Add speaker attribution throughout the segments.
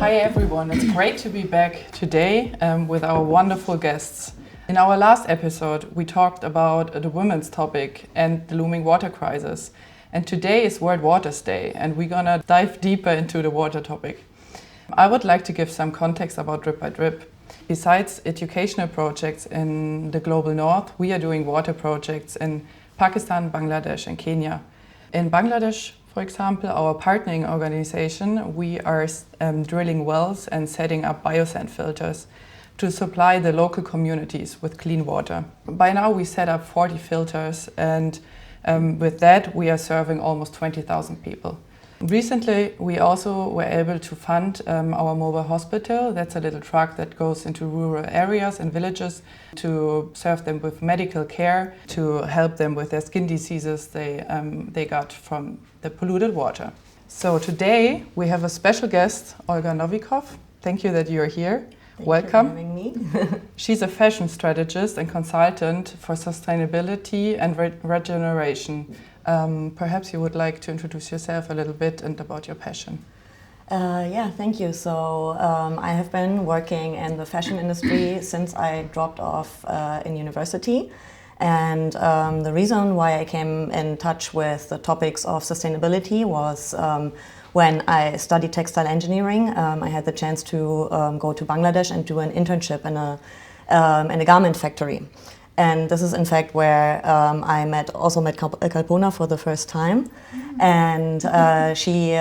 Speaker 1: Hi everyone, it's great to be back today with our wonderful guests. In our last episode, we talked about the women's topic and the looming water crisis. And today is World Waters Day, and we're gonna dive deeper into the water topic. I would like to give some context about Drip by Drip. Besides educational projects in the global north, we are doing water projects in Pakistan, Bangladesh and Kenya. In Bangladesh, for example, our partnering organization, we are drilling wells and setting up biosand filters to supply the local communities with clean water. By now we set up 40 filters, and with that we are serving almost 20,000 people. Recently we also were able to fund our mobile hospital. That's a little truck that goes into rural areas and villages to serve them with medical care, to help them with their skin diseases they got from the polluted water. So today we have a special guest, Olga Nowikow. Thank you that you're here. Welcome.
Speaker 2: Thank you for having me.
Speaker 1: She's a fashion strategist and consultant for sustainability and regeneration. Perhaps you would like to introduce yourself a little bit and about your passion.
Speaker 2: Yeah, thank you. So I have been working in the fashion industry since I dropped off in university. And the reason why I came in touch with the topics of sustainability was when I studied textile engineering. I had the chance to go to Bangladesh and do an internship in a garment factory. And this is in fact where I also met Kalpona for the first time. And she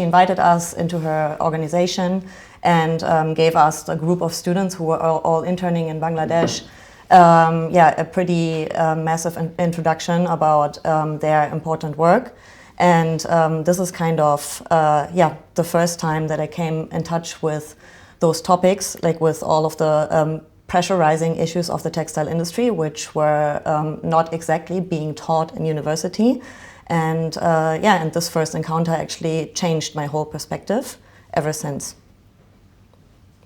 Speaker 2: invited us into her organization and gave us a group of students who were all interning in Bangladesh a pretty massive introduction about their important work. And this is kind of the first time that I came in touch with those topics, like with all of the pressurizing issues of the textile industry, which were not exactly being taught in university. And and this first encounter actually changed my whole perspective ever since.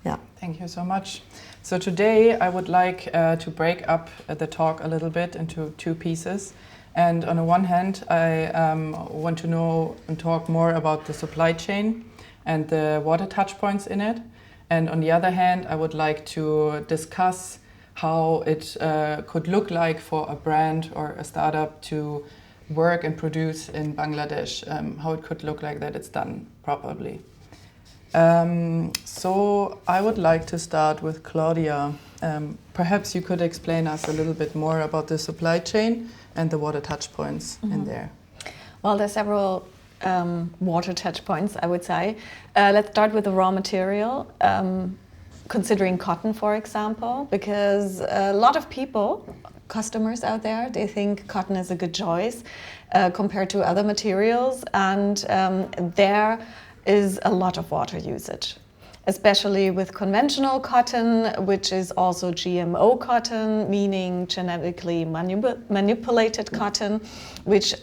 Speaker 2: Yeah.
Speaker 1: Thank you so much. So today I would like to break up the talk a little bit into two pieces. And on the one hand, I want to know and talk more about the supply chain and the water touchpoints in it. And on the other hand, I would like to discuss how it could look like for a brand or a startup to work and produce in Bangladesh, how it could look like that it's done properly. So I would like to start with Claudia. Perhaps you could explain us a little bit more about the supply chain and the water touchpoints in there.
Speaker 3: Well, there's several water touch points, I would say. Let's start with the raw material, considering cotton, for example, because a lot of people, customers out there, they think cotton is a good choice compared to other materials, and there is a lot of water usage, especially with conventional cotton, which is also GMO cotton, meaning genetically manipulated cotton, which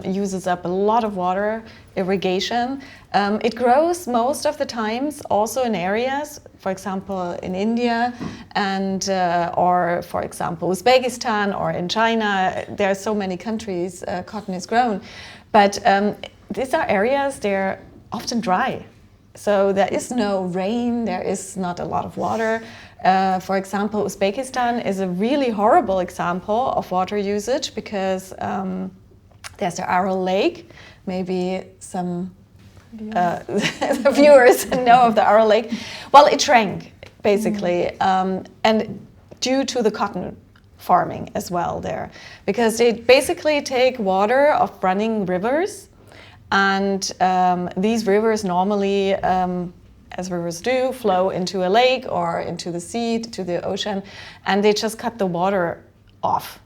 Speaker 3: uses up a lot of water, irrigation. It grows most of the times also in areas, for example, in India and or for example, Uzbekistan or in China. There are so many countries cotton is grown, but these are areas, they're often dry. So there is no rain, there is not a lot of water. For example, Uzbekistan is a really horrible example of water usage because there's the Aral Lake. Maybe some the viewers know of the Aral Lake. Well, it shrank, basically, and due to the cotton farming as well there. Because they basically take water of running rivers, and these rivers normally, as rivers do, flow into a lake or into the sea, to the ocean, and they just cut the water off,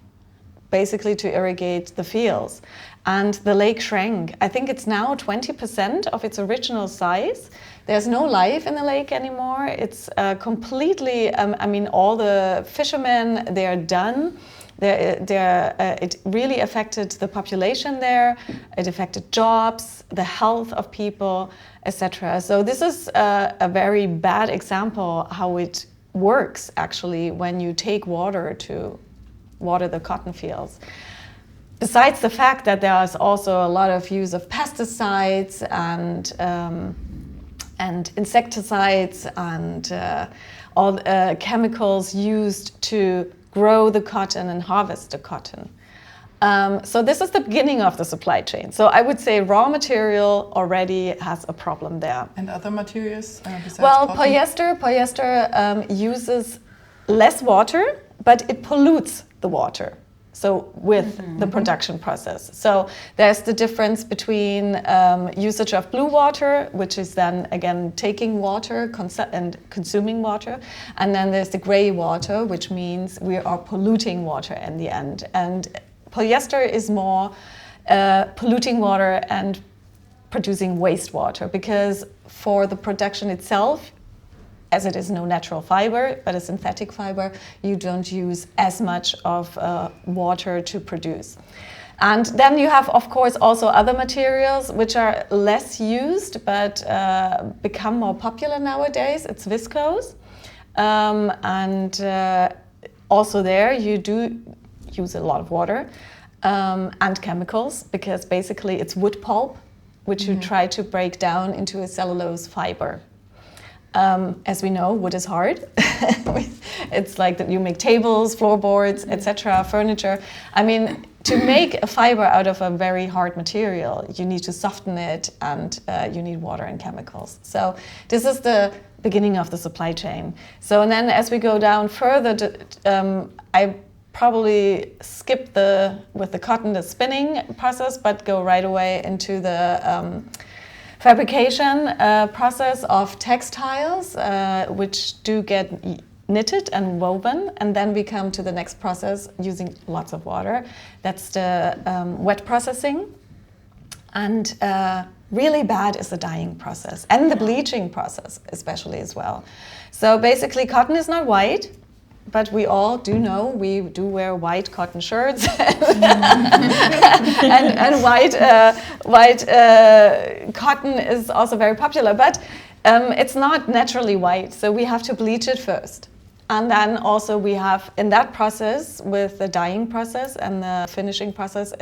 Speaker 3: basically to irrigate the fields. And the lake shrank. I think it's now 20% of its original size. There's no life in the lake anymore. It's completely, I mean, all the fishermen, they're done. It really affected the population there. It affected jobs, the health of people, etc. So this is a very bad example how it works actually when you take water to water the cotton fields. Besides the fact that there is also a lot of use of pesticides and and insecticides and all chemicals used to grow the cotton and harvest the cotton. So this is the beginning of the supply chain. So I would say raw material already has a problem there.
Speaker 1: And other materials besides
Speaker 3: well,
Speaker 1: cotton?
Speaker 3: polyester uses less water, but it pollutes the water. So with the production process. So there's the difference between usage of blue water, which is then again taking water and consuming water. And then there's the gray water, which means we are polluting water in the end. And polyester is more polluting water and producing wastewater, because for the production itself, as it is no natural fiber, but a synthetic fiber, you don't use as much of water to produce. And then you have, of course, also other materials which are less used, but become more popular nowadays. It's viscose. Also there you do use a lot of water and chemicals, because basically it's wood pulp, which you try to break down into a cellulose fiber. As we know, wood is hard. It's like that you make tables, floorboards, etc., furniture. I mean, to make a fiber out of a very hard material, you need to soften it, and you need water and chemicals. So this is the beginning of the supply chain. So and then as we go down further, I probably skip with the cotton, the spinning process, but go right away into the fabrication process of textiles, which do get knitted and woven, and then we come to the next process using lots of water. That's the wet processing, and really bad is the dyeing process and the bleaching process especially as well. So basically cotton is not white, but we all do know we do wear white cotton shirts and white cotton is also very popular, but it's not naturally white, so we have to bleach it first. And then also we have, in that process, with the dyeing process and the finishing process,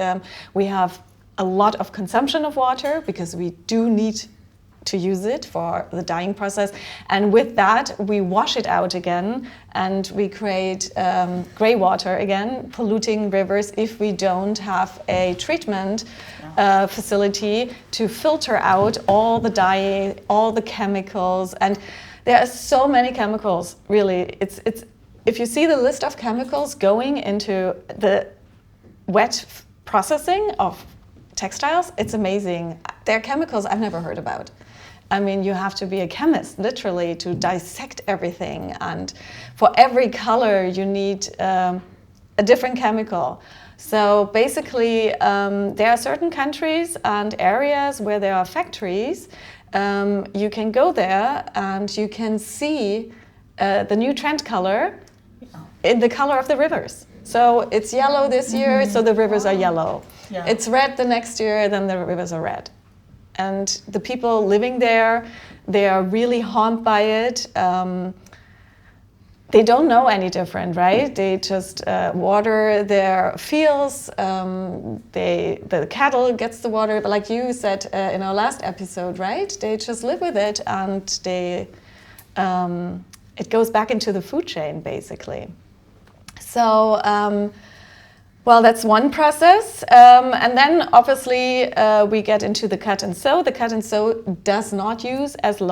Speaker 3: we have a lot of consumption of water, because we do need to use it for the dyeing process, and with that we wash it out again, and we create grey water again, polluting rivers if we don't have a treatment facility to filter out all the dye, all the chemicals. And there are so many chemicals, really. It's if you see the list of chemicals going into the wet processing of textiles, it's amazing. There are chemicals I've never heard about. I mean, you have to be a chemist, literally, to dissect everything. And for every color, you need a different chemical. So basically, there are certain countries and areas where there are factories. You can go there and you can see the new trend color in the color of the rivers. So it's yellow this year, so the rivers are yellow. Yeah. It's red the next year, then the rivers are red. And the people living there, they are really harmed by it. They don't know any different, right? They just water their fields. The cattle gets the water, but like you said in our last episode, right? They just live with it, and it goes back into the food chain, basically. So. Well, that's one process. And then obviously we get into the cut and sew. The cut and sew does not use as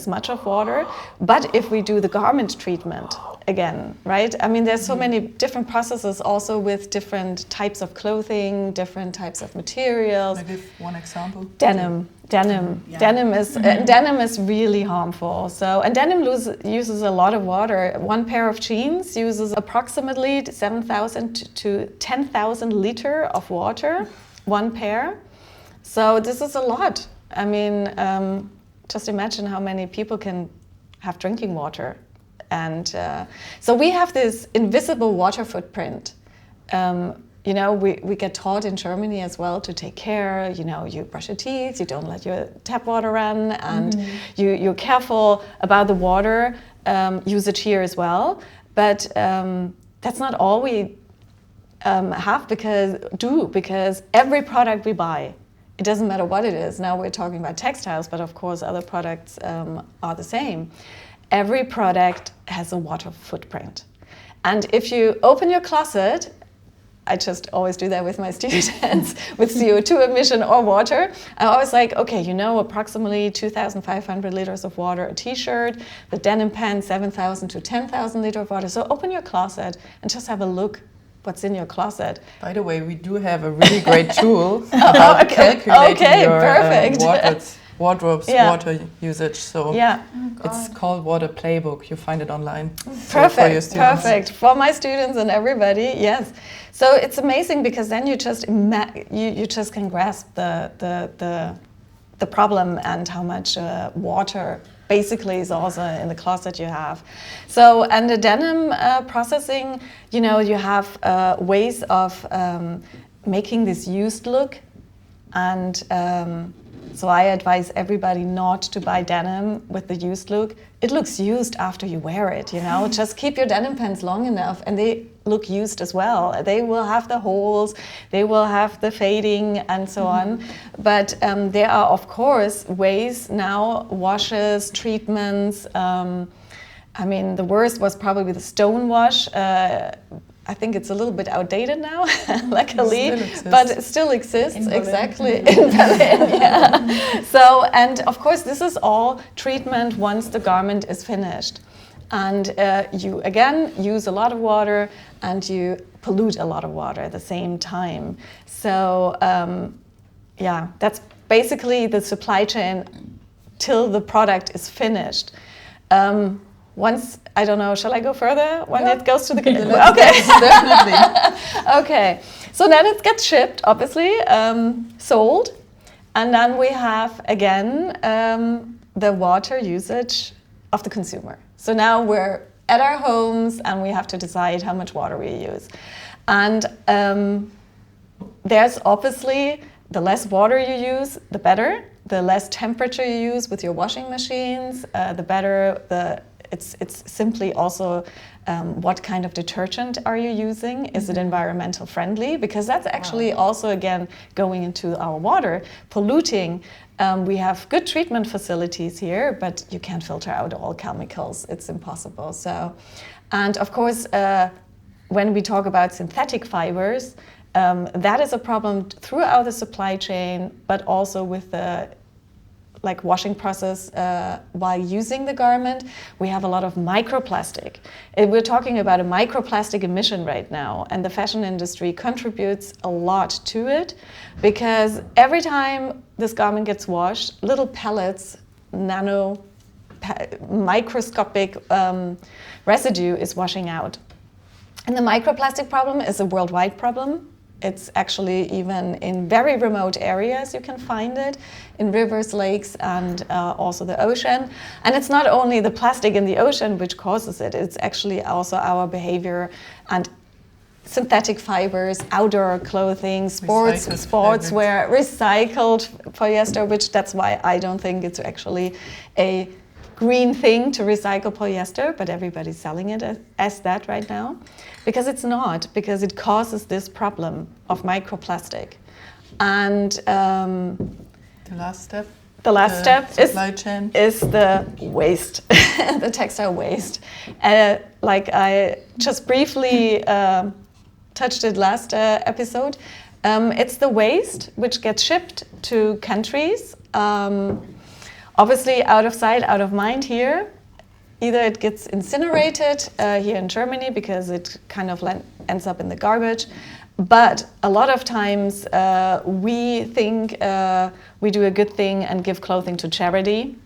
Speaker 3: much of water, but if we do the garment treatment again, right? I mean, there's so many different processes also with different types of clothing, different types of materials.
Speaker 1: Can I give one example?
Speaker 3: Denim.
Speaker 1: Yeah.
Speaker 3: Denim is really harmful. So, and denim uses a lot of water. One pair of jeans uses approximately 7,000 to 10,000 liters of water, one pair. So this is a lot. I mean, just imagine how many people can have drinking water. And so we have this invisible water footprint. You know, we get taught in Germany as well to take care. You know, you brush your teeth, you don't let your tap water run, and you're careful about the water usage here as well. But that's not all we have, because every product we buy it doesn't matter what it is. Now we're talking about textiles, but of course other products are the same. Every product has a water footprint. And if you open your closet, I just always do that with my students, with CO2 emission or water. I always like, okay, you know, approximately 2,500 liters of water a t-shirt, the denim pants, 7,000 to 10,000 liters of water. So open your closet and just have a look what's in your closet.
Speaker 1: By the way, we do have a really great tool about calculating your wardrobe's water usage. So it's called Water Playbook. You find it online.
Speaker 3: Perfect for my students and everybody. Yes. So it's amazing because then you just you just can grasp the problem and how much water basically is also in the closet you have. So, and the denim processing, you know, you have ways of making this used look, and so I advise everybody not to buy denim with the used look. It looks used after you wear it, you know. Just keep your denim pants long enough and they look used as well. They will have the holes, they will have the fading and so on. But there are, of course, ways now, washes, treatments. I mean, the worst was probably the stone wash. I think it's a little bit outdated now, luckily, but it still exists, exactly, in Berlin, yeah. So, and of course, this is all treatment once the garment is finished. And you, again, use a lot of water and you pollute a lot of water at the same time. So, yeah, that's basically the supply chain till the product is finished. Once, I don't know, shall I go further when it goes to the... Okay. Definitely. Okay. So then it gets shipped, obviously, sold. And then we have, again, the water usage of the consumer. So now we're at our homes and we have to decide how much water we use. And there's obviously, the less water you use, the better. The less temperature you use with your washing machines, the better. It's simply also what kind of detergent are you using? Is it environmental friendly? Because that's actually also, again, going into our water, polluting. We have good treatment facilities here, but you can't filter out all chemicals. It's impossible. So, and of course, when we talk about synthetic fibers, that is a problem throughout the supply chain, but also with the washing process while using the garment. We have a lot of microplastic. We're talking about a microplastic emission right now, and the fashion industry contributes a lot to it because every time this garment gets washed, little pellets, microscopic residue is washing out. And the microplastic problem is a worldwide problem. It's actually even in very remote areas you can find it, in rivers, lakes, and also the ocean. And it's not only the plastic in the ocean which causes it, it's actually also our behavior and synthetic fibers, outdoor clothing, sportswear, recycled polyester, which that's why I don't think it's actually a green thing to recycle polyester, but everybody's selling it as that right now. Because it's not, because it causes this problem of microplastic. And
Speaker 1: the last step
Speaker 3: is the waste, the textile waste. Like I just briefly touched it last episode. It's the waste which gets shipped to countries. Obviously, out of sight, out of mind here. Either it gets incinerated here in Germany because it kind of ends up in the garbage. But a lot of times we think we do a good thing and give clothing to charity.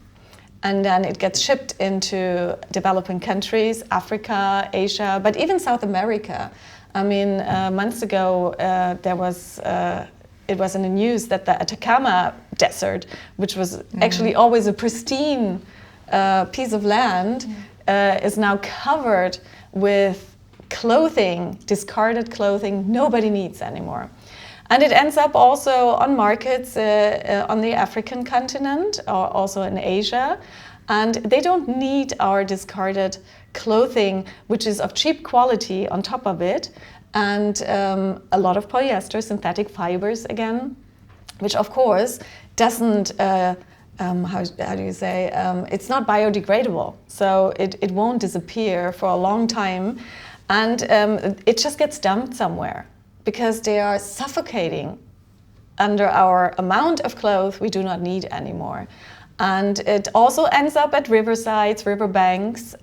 Speaker 3: And then it gets shipped into developing countries, Africa, Asia, but even South America. I mean, months ago, it was in the news that the Atacama Desert, which was actually always a pristine piece of land, is now covered with clothing, discarded clothing nobody needs anymore. And it ends up also on markets on the African continent or also in Asia. And they don't need our discarded clothing, which is of cheap quality on top of it. And a lot of polyester, synthetic fibers again. which of course doesn't, how do you say, it's not biodegradable. So it won't disappear for a long time, and it just gets dumped somewhere because they are suffocating under our amount of clothes we do not need anymore. And it also ends up at riversides, riverbanks,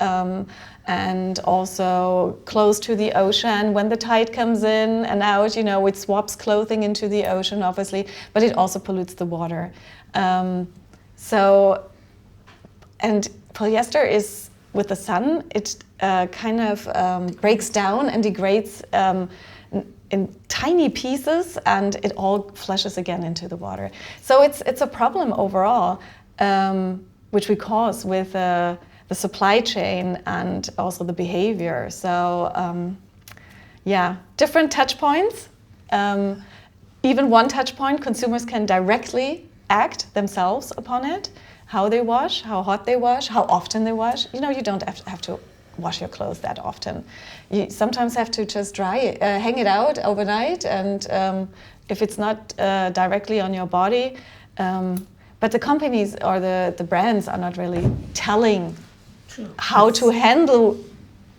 Speaker 3: and also close to the ocean when the tide comes in and out. You know, it swaps clothing into the ocean, obviously, but it also pollutes the water. And polyester is, with the sun, it kind of breaks down and degrades in tiny pieces, and it all flushes again into the water. So it's a problem overall, which we cause with the supply chain and also the behavior. So yeah, different touch points. Even one touch point, consumers can directly act themselves upon it. How they wash, how hot they wash, how often they wash. You know, you don't have to wash your clothes that often. You sometimes have to just dry it, hang it out overnight, and if it's not directly on your body. But the companies or the brands are not really telling how to handle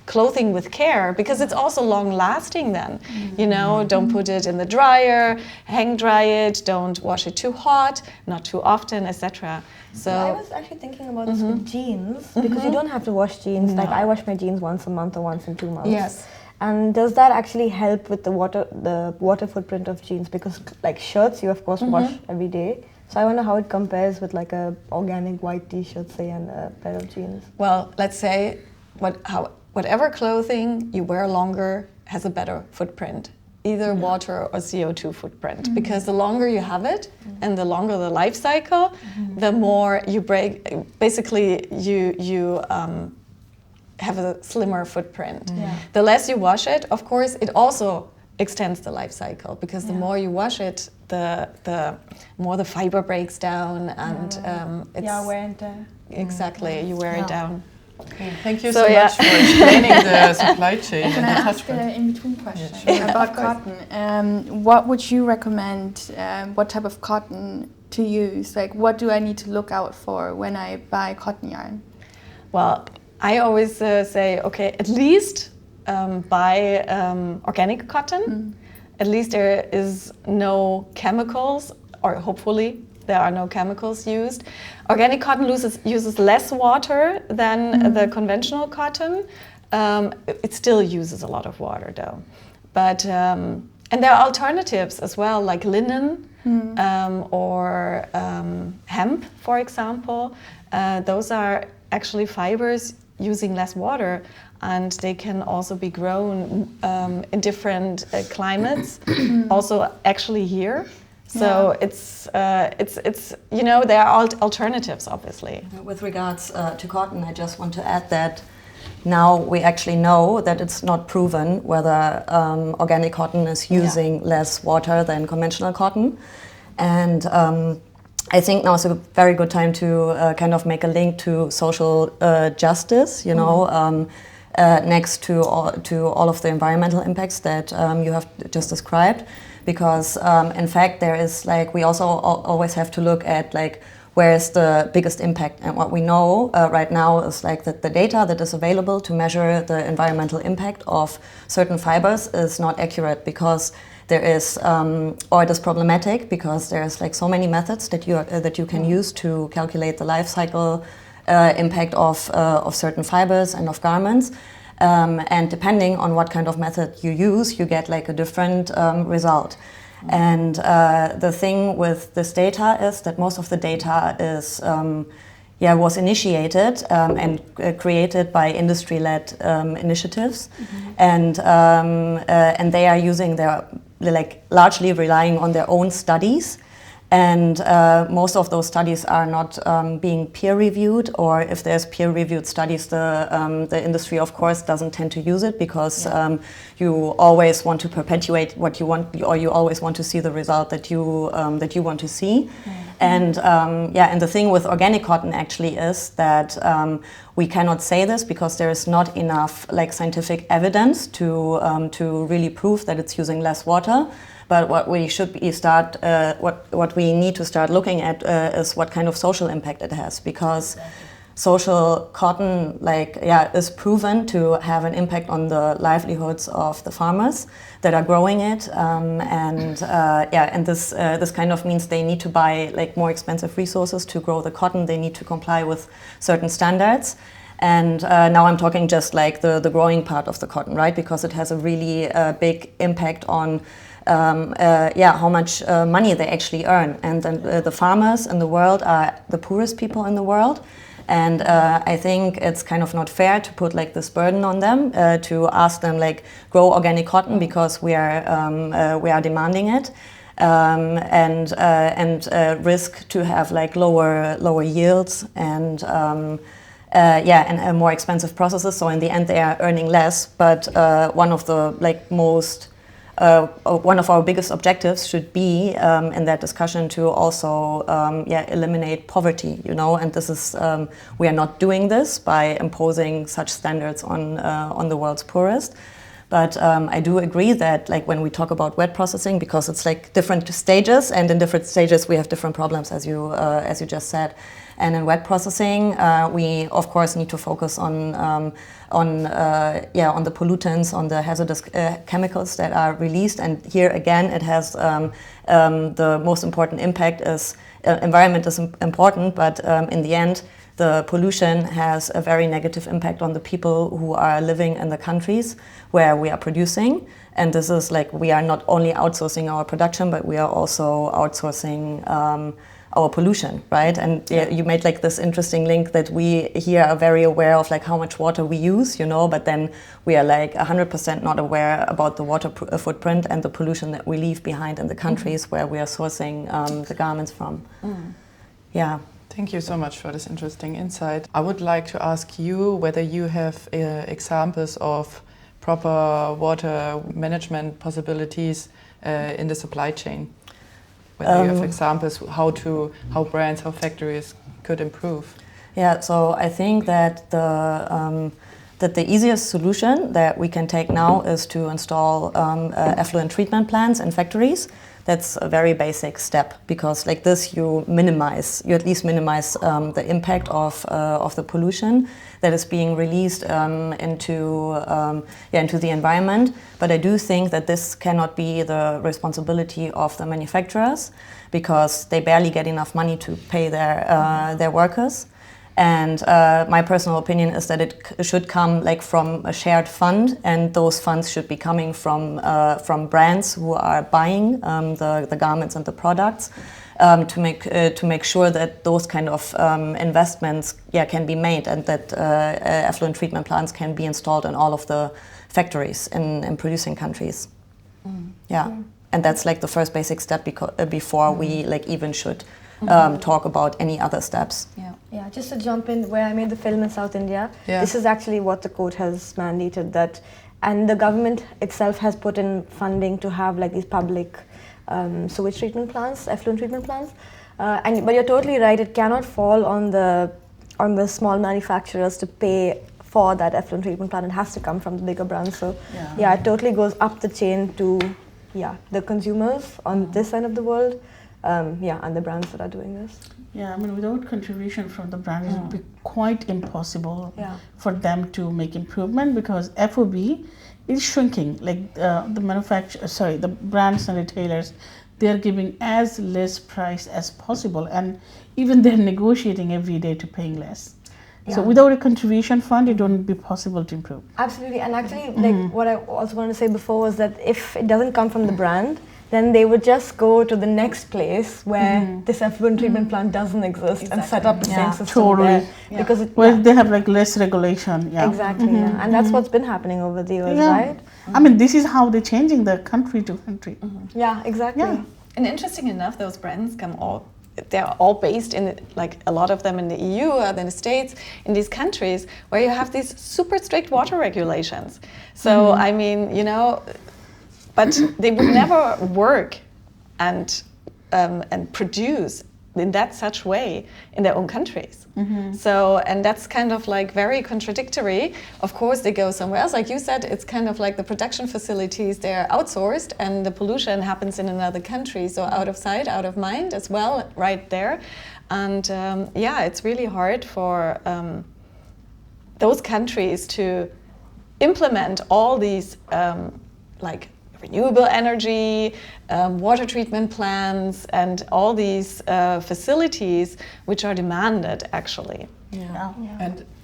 Speaker 3: clothing with care, because it's also long lasting then. You know, don't put it in the dryer, hang dry it, don't wash it too hot, not too often, etc. So
Speaker 4: I was actually thinking about this with jeans, because you don't have to wash jeans.
Speaker 3: No.
Speaker 4: Like I wash my jeans once a month or once in 2 months.
Speaker 3: Yes.
Speaker 4: And does that actually help with the water footprint of jeans? Because like shirts, you of course wash every day. So I wonder how it compares with like a organic white t-shirt, say, and a pair of jeans.
Speaker 3: Well, let's say whatever clothing you wear longer has a better footprint, either water or CO2 footprint, because the longer you have it and the longer the life cycle, the more you break. Basically, you have a slimmer footprint. The less you wash it, of course, it also extends the life cycle, because the more you wash it, the more the fiber breaks down, and it's
Speaker 4: wear and tear.
Speaker 3: Exactly, you wear it down.
Speaker 1: Okay, thank you so much for explaining the supply chain.
Speaker 5: Can I
Speaker 1: and the
Speaker 5: ask an in-between question about cotton? What would you recommend, what type of cotton to use? Like, what do I need to look out for when I buy cotton yarn?
Speaker 3: Well, I always say, okay, at least buy organic cotton. At least there is no chemicals, or hopefully there are no chemicals used. Organic cotton uses less water than the conventional cotton. It still uses a lot of water though. But, and there are alternatives as well, like linen or hemp, for example. Those are actually fibers using less water, and they can also be grown in different climates, also actually here. So it's you know, there are alternatives, obviously.
Speaker 2: With regards to cotton, I just want to add that now we actually know that it's not proven whether organic cotton is using less water than conventional cotton. And I think now is a very good time to kind of make a link to social justice, you know, next to all of the environmental impacts that you have just described. Because in fact there is, like, we also always have to look at, like, where is the biggest impact. And what we know right now is like that the data that is available to measure the environmental impact of certain fibers is not accurate, because there is, or it is problematic because there's like so many methods that you can use to calculate the life cycle impact of certain fibers and of garments. And depending on what kind of method you use, you get like a different result. And the thing with this data is that most of the data is, was initiated and created by industry-led initiatives, and they are using largely relying on their own studies. And most of those studies are not being peer-reviewed, or if there's peer-reviewed studies, the industry, of course, doesn't tend to use it, because you always want to perpetuate what you want, or you always want to see the result that you want to see. And and the thing with organic cotton actually is that we cannot say this because there is not enough like scientific evidence to really prove that it's using less water. But what we should be what we need to start looking at is what kind of social impact it has, because social cotton is proven to have an impact on the livelihoods of the farmers that are growing it, and this kind of means they need to buy like more expensive resources to grow the cotton. They need to comply with certain standards. And now I'm talking just like the growing part of the cotton, right? Because it has a really big impact on how much money they actually earn. And then the farmers in the world are the poorest people in the world. And I think it's kind of not fair to put like this burden on them to ask them like grow organic cotton because we are demanding it, and risk to have like lower yields and more expensive processes. So in the end, they are earning less. But one of the one of our biggest objectives should be in that discussion to also eliminate poverty, and this is we are not doing this by imposing such standards on the world's poorest. But I do agree that like when we talk about wet processing, because it's like different stages, and in different stages we have different problems, as you just said. And in wet processing, we of course need to focus on the pollutants, on the hazardous chemicals that are released. And here again, it has the most important impact is environment is important, but in the end, the pollution has a very negative impact on the people who are living in the countries where we are producing. And this is like we are not only outsourcing our production, but we are also outsourcing our pollution, right? And you made like this interesting link that we here are very aware of like how much water we use, but then we are like 100% not aware about the water footprint and the pollution that we leave behind in the countries where we are sourcing the garments from. Yeah.
Speaker 1: Thank you so much for this interesting insight. I would like to ask you whether you have examples of proper water management possibilities in the supply chain. Whether you have examples how brands, how factories could improve.
Speaker 2: Yeah, so I think that the easiest solution that we can take now is to install effluent treatment plants in factories. That's a very basic step, because like this you at least minimize the impact of the pollution that is being released into the environment. But I do think that this cannot be the responsibility of the manufacturers, because they barely get enough money to pay their workers. And my personal opinion is that it should come like from a shared fund, and those funds should be coming from brands who are buying the garments and the products, to make sure that those kind of investments can be made, and that effluent treatment plants can be installed in all of the factories in producing countries. And that's like the first basic step before we like even should talk about any other steps.
Speaker 4: Yeah, just to jump in, where I made the film in South India, this is actually what the court has mandated, that, and the government itself has put in funding to have like these public sewage treatment plants, effluent treatment plants. But you're totally right, it cannot fall on the small manufacturers to pay for that effluent treatment plant. It has to come from the bigger brands. So it totally goes up the chain to the consumers on this side of the world. And the brands that are doing this.
Speaker 6: Yeah, I mean, without contribution from the brands, it would be quite impossible for them to make improvement, because FOB is shrinking. Like the brands and retailers, they are giving as less price as possible, and even they're negotiating every day to paying less. So without a contribution fund, it wouldn't be possible to improve.
Speaker 4: Absolutely, and actually, like what I also wanted to say before was that if it doesn't come from the brand, then they would just go to the next place where this effluent treatment plant doesn't exist and set up the same system there. Because
Speaker 6: they have like less regulation.
Speaker 4: Exactly, and that's what's been happening over the years, right?
Speaker 6: I mean, this is how they're changing the country to country.
Speaker 4: Yeah, exactly.
Speaker 3: Yeah. And interesting enough, those brands they're all based in, like a lot of them in the EU or in the States, in these countries where you have these super strict water regulations. So, I mean, but they would never work and produce in that such way in their own countries. So, and that's kind of like very contradictory. Of course, they go somewhere else. Like you said, it's kind of like the production facilities, they're outsourced and the pollution happens in another country. So out of sight, out of mind as well, right there. And yeah, it's really hard for those countries to implement all these like renewable energy, water treatment plants, and all these facilities which are demanded actually.
Speaker 1: Yeah.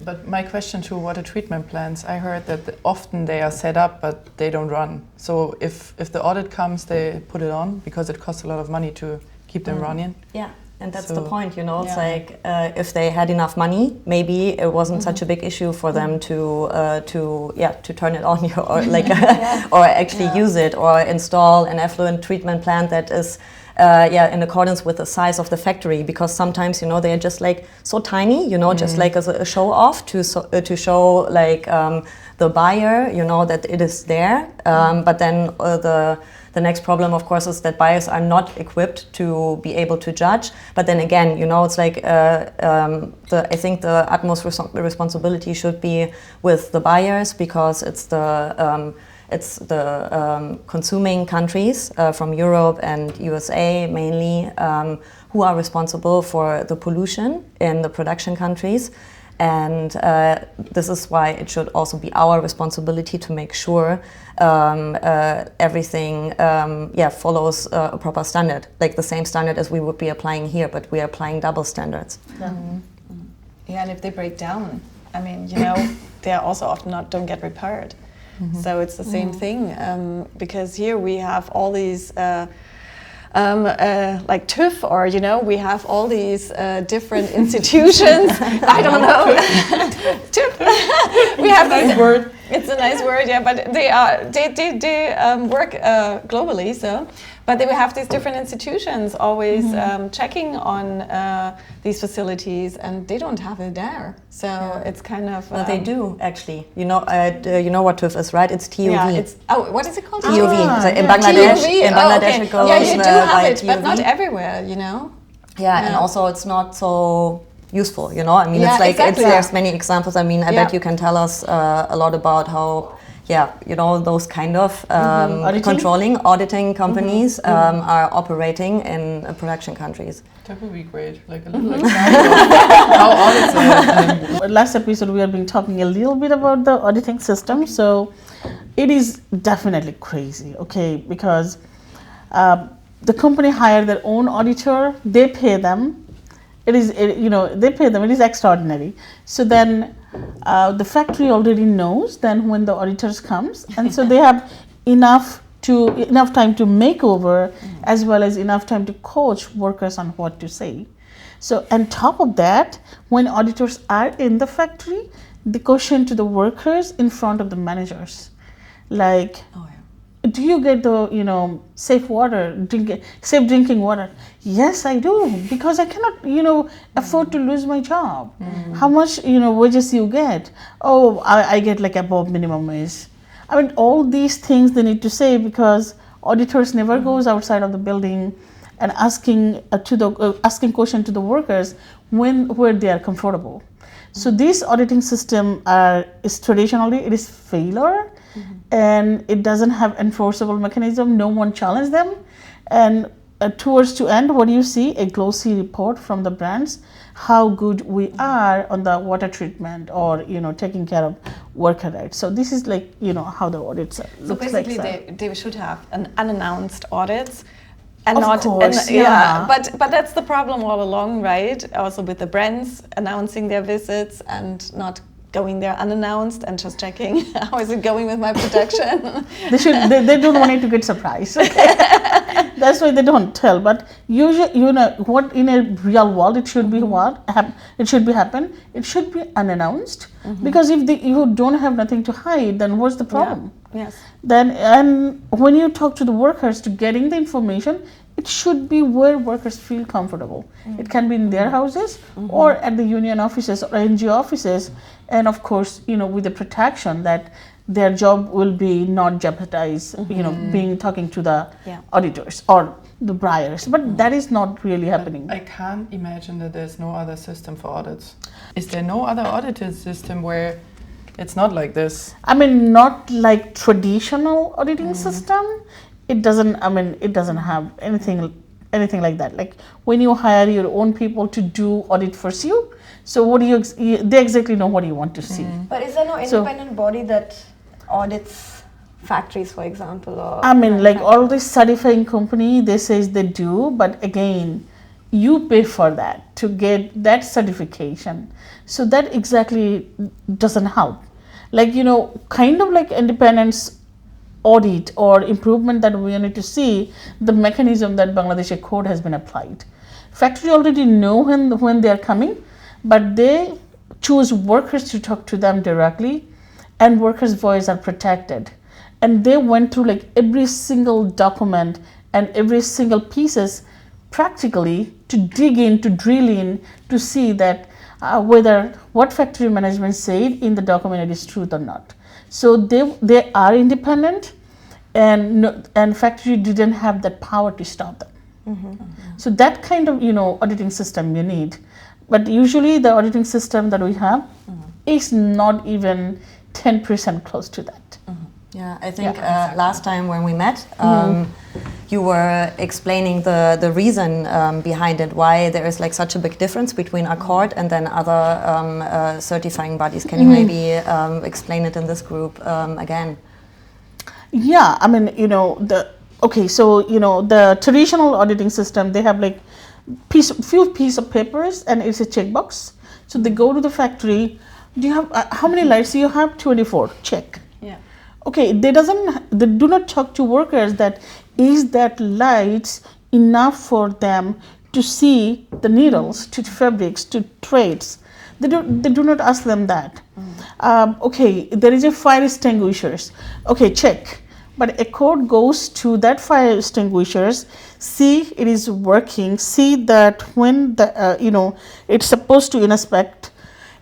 Speaker 1: But my question to water treatment plants, I heard that often they are set up but they don't run. So if the audit comes, they put it on because it costs a lot of money to keep them running.
Speaker 2: Yeah. And that's the point, you know. It's like if they had enough money, maybe it wasn't such a big issue for them to turn it on, or like, or actually use it, or install an effluent treatment plant that is, in accordance with the size of the factory. Because sometimes, you know, they are just like so tiny, you know, just like as a show off to show like the buyer, you know, that it is there. But then the next problem, of course, is that buyers are not equipped to be able to judge. But then again, you know, it's like I think the utmost responsibility should be with the buyers, because it's the consuming countries from Europe and USA mainly who are responsible for the pollution in the production countries. And this is why it should also be our responsibility to make sure everything follows a proper standard, like the same standard as we would be applying here, but we are applying double standards.
Speaker 3: Yeah, and if they break down, I mean, you know, they are also often don't get repaired. So it's the same thing, because here we have all these like TÜV, or, you know, we have all these different institutions. I don't know. TÜV. We have
Speaker 1: nice word.
Speaker 3: It's a nice word, yeah, but they work globally, so. But they will have these different institutions always checking on these facilities, and they don't have it there. So it's kind of.
Speaker 2: Well, they do actually. You know what TÜV is, right? It's TUV.
Speaker 3: Yeah, it's what is it called?
Speaker 2: TUV. So in Bangladesh,
Speaker 3: okay.
Speaker 2: it goes.
Speaker 3: Yeah, you do have it,
Speaker 2: TUV.
Speaker 3: but not everywhere. You know.
Speaker 2: Yeah, and also it's not so useful. You know, I mean, it's like there's many examples. I mean, I bet you can tell us a lot about how. Yeah, you know, those kind of auditing companies are operating in production countries.
Speaker 1: That would be great, like a little example of how audits are.
Speaker 6: Last episode we have been talking a little bit about the auditing system. So it is definitely crazy, okay, because the company hire their own auditor, they pay them. They pay them. It is extraordinary. So then the factory already knows then when the auditors comes, and so they have enough time to make over, as well as enough time to coach workers on what to say. So on top of that, when auditors are in the factory, they question to the workers in front of the managers, like. Do you get the safe drinking water? Yes, I do, because I cannot afford to lose my job. How much wages you get? Oh, I get like above minimum wage. I mean, all these things they need to say, because auditors never goes outside of the building and asking question to the workers where they are comfortable. So this auditing system is traditionally it is failure. And it doesn't have enforceable mechanism. No one challenged them. And towards to end, what do you see? A glossy report from the brands, how good we are on the water treatment or taking care of worker rights. So this is like how the audits look like. So
Speaker 3: basically, they should have an unannounced audits. And
Speaker 6: of course,
Speaker 3: but that's the problem all along, right? Also with the brands announcing their visits and not going there unannounced and just checking how is it going with my production.
Speaker 6: They don't want it to get surprised. Okay? That's why they don't tell. But usually, what in a real world it should be it should be unannounced. Because if you don't have nothing to hide, then what's the problem?
Speaker 3: Yes.
Speaker 6: Then and when you talk to the workers to getting the information, it should be where workers feel comfortable. It can be in their houses or at the union offices or NGO offices, and of course, with the protection that their job will be not jeopardized. Talking to the auditors or the buyers, but that is not really happening.
Speaker 1: I can't imagine that there's no other system for audits. Is there no other auditing system where it's not like this?
Speaker 6: I mean, not like traditional auditing system. It doesn't have anything like that. Like when you hire your own people to do audit for you, so what do they exactly know what you want to see.
Speaker 4: But is there no independent body that audits factories, for example? Or
Speaker 6: I mean, like all this certifying company, they say they do, but again, you pay for that to get that certification. So that exactly doesn't help. Like, kind of like independence audit or improvement that we need to see, the mechanism that Bangladeshi code has been applied. Factory already know when they are coming, but they choose workers to talk to them directly, and workers' voice are protected. And they went through like every single document and every single pieces practically to dig in, to drill in, to see that whether what factory management said in the document is truth or not. So they are independent, and factory didn't have that power to stop them. So that kind of auditing system you need, but usually the auditing system that we have is not even 10% close to that.
Speaker 2: Yeah, I think last time when we met, you were explaining the reason behind it, why there is like such a big difference between Accord and then other certifying bodies. Can you maybe explain it in this group again?
Speaker 6: Yeah, I mean, the traditional auditing system, they have like few piece of papers and it's a checkbox. So they go to the factory. Do you have how many lights do you have? 24. Check.
Speaker 1: Yeah.
Speaker 6: Okay, they do not talk to workers that is that lights enough for them to see the needles, to fabrics, to threads. They do not ask them that. Okay, there is a fire extinguishers. Okay, check. But a code goes to that fire extinguishers, see it is working, see that when the it's supposed to inspect,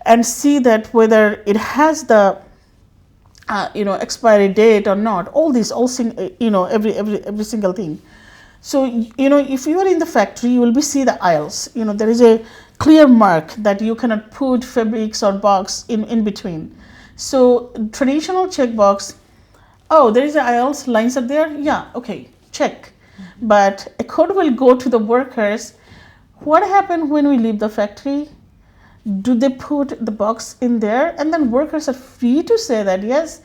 Speaker 6: and see that whether it has the expiry date or not. Every single thing. So if you are in the factory, you will see the aisles. There is a clear mark that you cannot put fabrics or box in between. So traditional checkbox. Oh, there is the aisles, lines are there. Yeah, okay, check. But a code will go to the workers. What happened when we leave the factory? Do they put the box in there? And then workers are free to say that yes,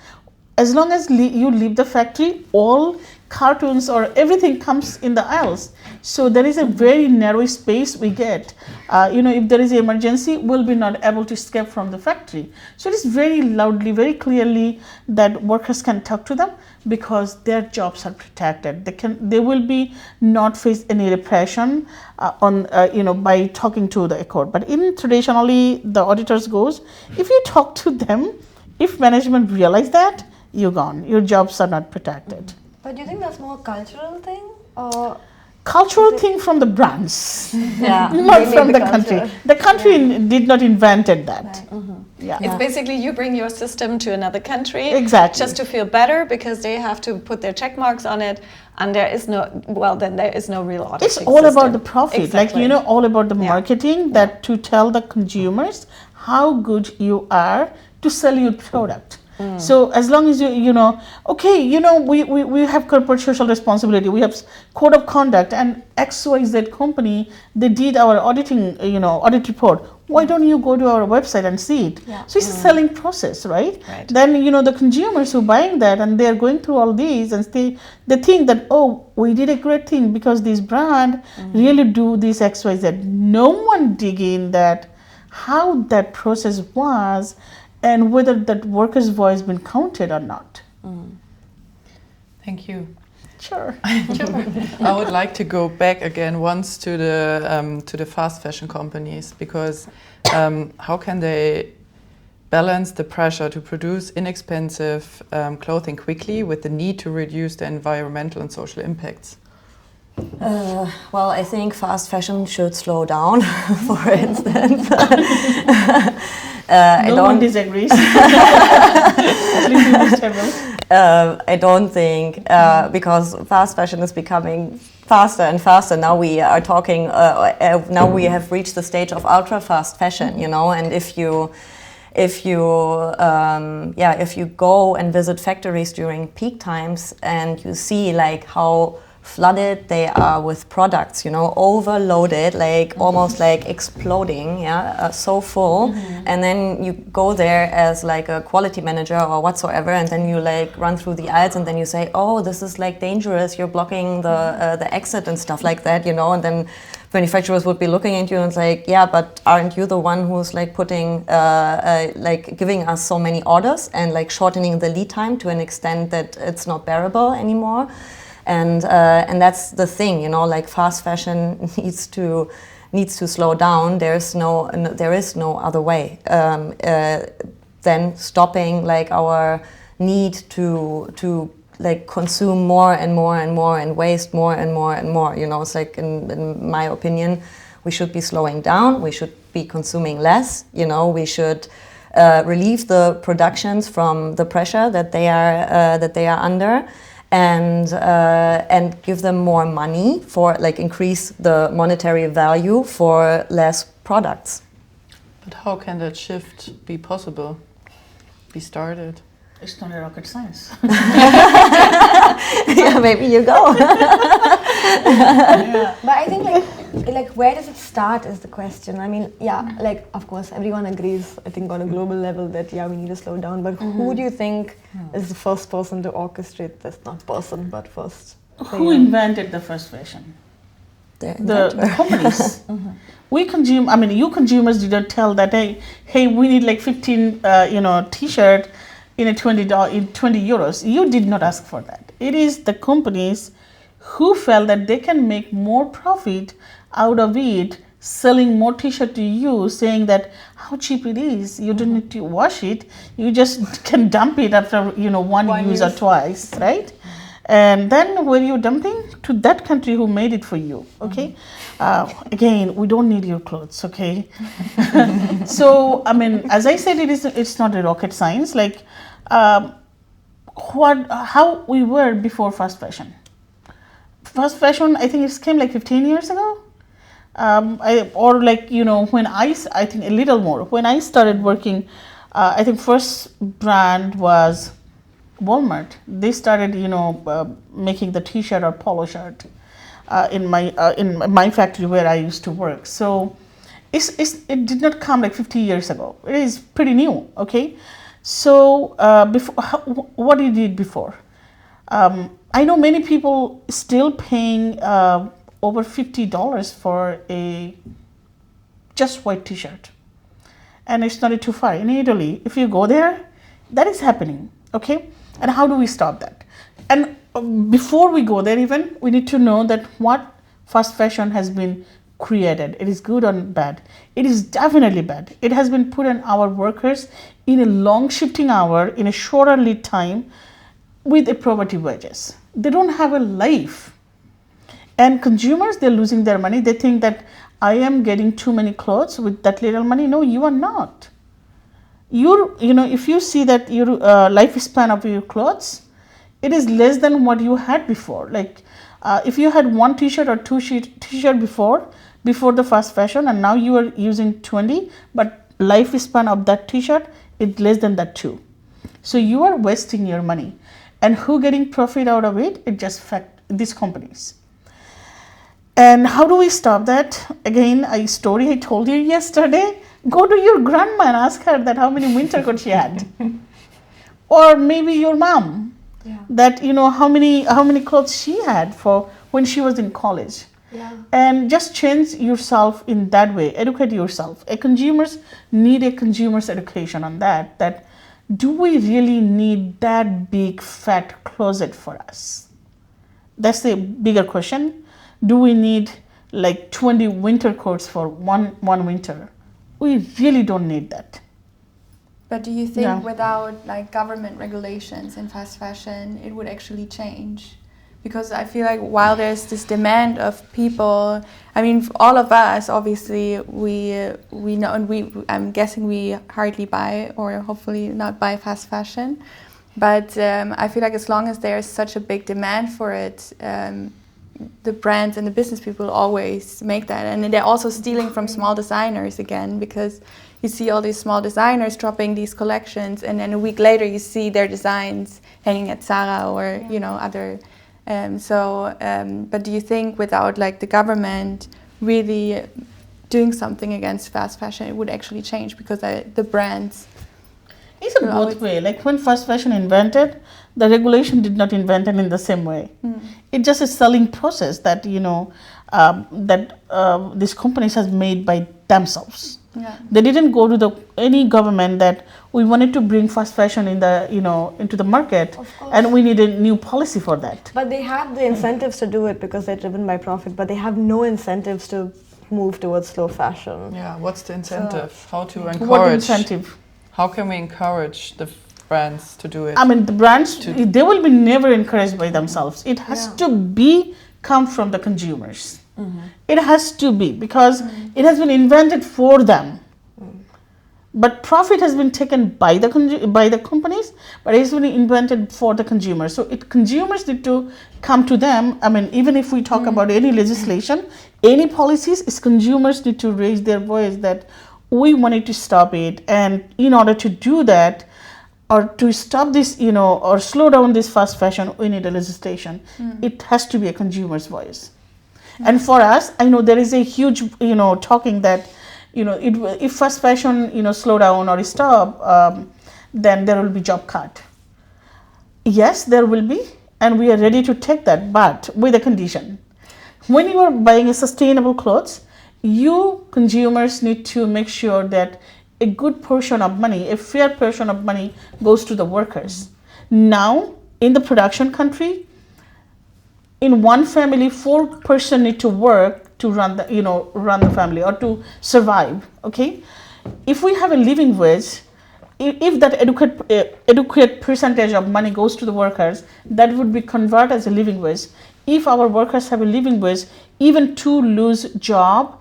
Speaker 6: as long as you leave the factory, all cartons or everything comes in the aisles. So there is a very narrow space we get. If there is an emergency, we'll be not able to escape from the factory. So it is very loudly, very clearly that workers can talk to them because their jobs are protected. They will be not face any repression by talking to the Accord. But in traditionally, the auditors goes, if you talk to them, if management realize that, you're gone. Your jobs are not protected.
Speaker 4: But do you think that's more a cultural thing, or
Speaker 6: cultural thing from the brands,
Speaker 4: not
Speaker 6: from the country. The country did not invented that.
Speaker 4: Right.
Speaker 6: Yeah.
Speaker 3: It's basically you bring your system to another country just to feel better because they have to put their check marks on it, and there is no real auditing
Speaker 6: It's all
Speaker 3: system.
Speaker 6: about the profit,
Speaker 3: Exactly.
Speaker 6: all about the marketing, that to tell the consumers how good you are to sell your product. So as long as we have corporate social responsibility, we have code of conduct, and XYZ company, they did our auditing, audit report. Why don't you go to our website and see it? Yeah. So it's a selling process, right? Then, the consumers who are buying that and they're going through all these and they think that, oh, we did a great thing because this brand really do this XYZ. No one dig in that how that process was and whether that worker's voice been counted or not.
Speaker 1: Thank you.
Speaker 6: Sure.
Speaker 1: I would like to go back again once to the fast fashion companies, because how can they balance the pressure to produce inexpensive clothing quickly with the need to reduce the environmental and social impacts?
Speaker 2: Well, I think fast fashion should slow down, for instance.
Speaker 6: No one disagrees. At least in this table.
Speaker 2: I don't think, because fast fashion is becoming faster and faster. Now we are talking, now we have reached the stage of ultra fast fashion, you know, and if you go and visit factories during peak times and you see like how flooded they are with products, you know, overloaded, like almost like exploding, so full, and then you go there as like a quality manager or whatsoever, and then you like run through the aisles and then you say, oh, this is like dangerous, you're blocking the exit and stuff like that, you know, and then manufacturers would be looking at you and it's like, yeah, but aren't you the one who's like putting, like giving us so many orders and like shortening the lead time to an extent that it's not bearable anymore? And that's the thing, you know, like fast fashion needs to slow down. There is no other way than stopping like our need to like consume more and more and more and waste more and more and more. You know, it's like in my opinion, we should be slowing down. We should be consuming less. You know, we should relieve the productions from the pressure that they are under. And give them more money for like increase the monetary value for less products.
Speaker 1: But how can that shift be possible? Be started?
Speaker 6: It's not a rocket science.
Speaker 2: Yeah, maybe you go.
Speaker 4: Yeah. But I think like where does it start is the question. I mean, yeah, like of course everyone agrees, I think on a global level that we need to slow down, but who do you think is the first person to orchestrate this? Not person, but first.
Speaker 6: Who invented the first fashion? The companies. We consume, I mean, you consumers didn't tell that, hey, we need like 15 t-shirt in 20 euros. You did not ask for that. It is the companies who felt that they can make more profit out of it, selling more t-shirt to you, saying that how cheap it is, you don't need to wash it, you just can dump it after one use or twice, right? And then where you're dumping to that country who made it for you, okay? Again, we don't need your clothes, okay? So, I mean, as I said, it's not a rocket science. Like, how we were before fast fashion. Fast fashion, I think it came like 15 years ago. When I think a little more. When I started working, I think first brand was Walmart. They started, making the t-shirt or polo shirt in my factory where I used to work. So it did not come like 50 years ago. It is pretty new, okay? So what you did before? I know many people still paying over $50 for a just white t-shirt. And it's not too far. In Italy, if you go there, that is happening, okay? And how do we stop that? And before we go there even, we need to know that what fast fashion has been created. It is good or bad. It is definitely bad. It has been put on our workers in a long shifting hour, in a shorter lead time, with a poverty wages. They don't have a life. And consumers, they're losing their money. They think that I am getting too many clothes with that little money. No, you are not. If you see that your lifespan of your clothes, it is less than what you had before. Like if you had one t-shirt or two t-shirt before the fast fashion, and now you are using 20, but lifespan of that t-shirt is less than that too. So you are wasting your money. And who getting profit out of it? It just these companies. And how do we stop that? Again, a story I told you yesterday. Go to your grandma and ask her that how many winter coats she had. Or maybe your mom. Yeah. That how many clothes she had for when she was in college. Yeah. And just change yourself in that way. Educate yourself. Consumers need a consumer's education on that. That do we really need that big fat closet for us? That's the bigger question. Do we need like 20 winter coats for one winter? We really don't need that.
Speaker 5: But do you think without like government regulations in fast fashion, it would actually change? Because I feel like while there's this demand of people, I mean, all of us, obviously, we know, and I'm guessing we hardly buy or hopefully not buy fast fashion. But I feel like as long as there's such a big demand for it, the brands and the business people always make that. And they're also stealing from small designers again, because you see all these small designers dropping these collections, and then a week later you see their designs hanging at Zara or other. But do you think without like the government really doing something against fast fashion, it would actually change? Because the brands.
Speaker 6: It's a both way. Like when fast fashion invented, the regulation did not invent it in the same way. It's just a selling process that these companies has made by themselves.
Speaker 5: Yeah.
Speaker 6: They didn't go to any government that we wanted to bring fast fashion in the into the market, and we need a new policy for that.
Speaker 4: But they have the incentives to do it because they're driven by profit. But they have no incentives to move towards slow fashion.
Speaker 1: Yeah, what's the incentive? How to encourage?
Speaker 6: What incentive?
Speaker 1: How can we encourage the brands to do it?
Speaker 6: I mean, the brands, they will be never encouraged by themselves. It has to come from the consumers. It has to be, because it has been invented for them. But profit has been taken by the companies, but it has been invented for the consumers. So consumers need to come to them. I mean, even if we talk about any legislation, any policies, consumers need to raise their voice that we wanted to stop it. And in order to do that, or to stop this, or slow down this fast fashion, we need a legislation. It has to be a consumer's voice. And for us, I know there is a huge, talking that, if fast fashion, slow down or stop, then there will be job cut. Yes, there will be, and we are ready to take that, but with a condition. When you are buying a sustainable clothes, you consumers need to make sure that a good portion of money, a fair portion of money goes to the workers. Now, in the production country, in one family, 4 person need to work to run the family or to survive. Okay, if we have a living wage, if that adequate percentage of money goes to the workers, that would be converted as a living wage. If our workers have a living wage, even 2 lose job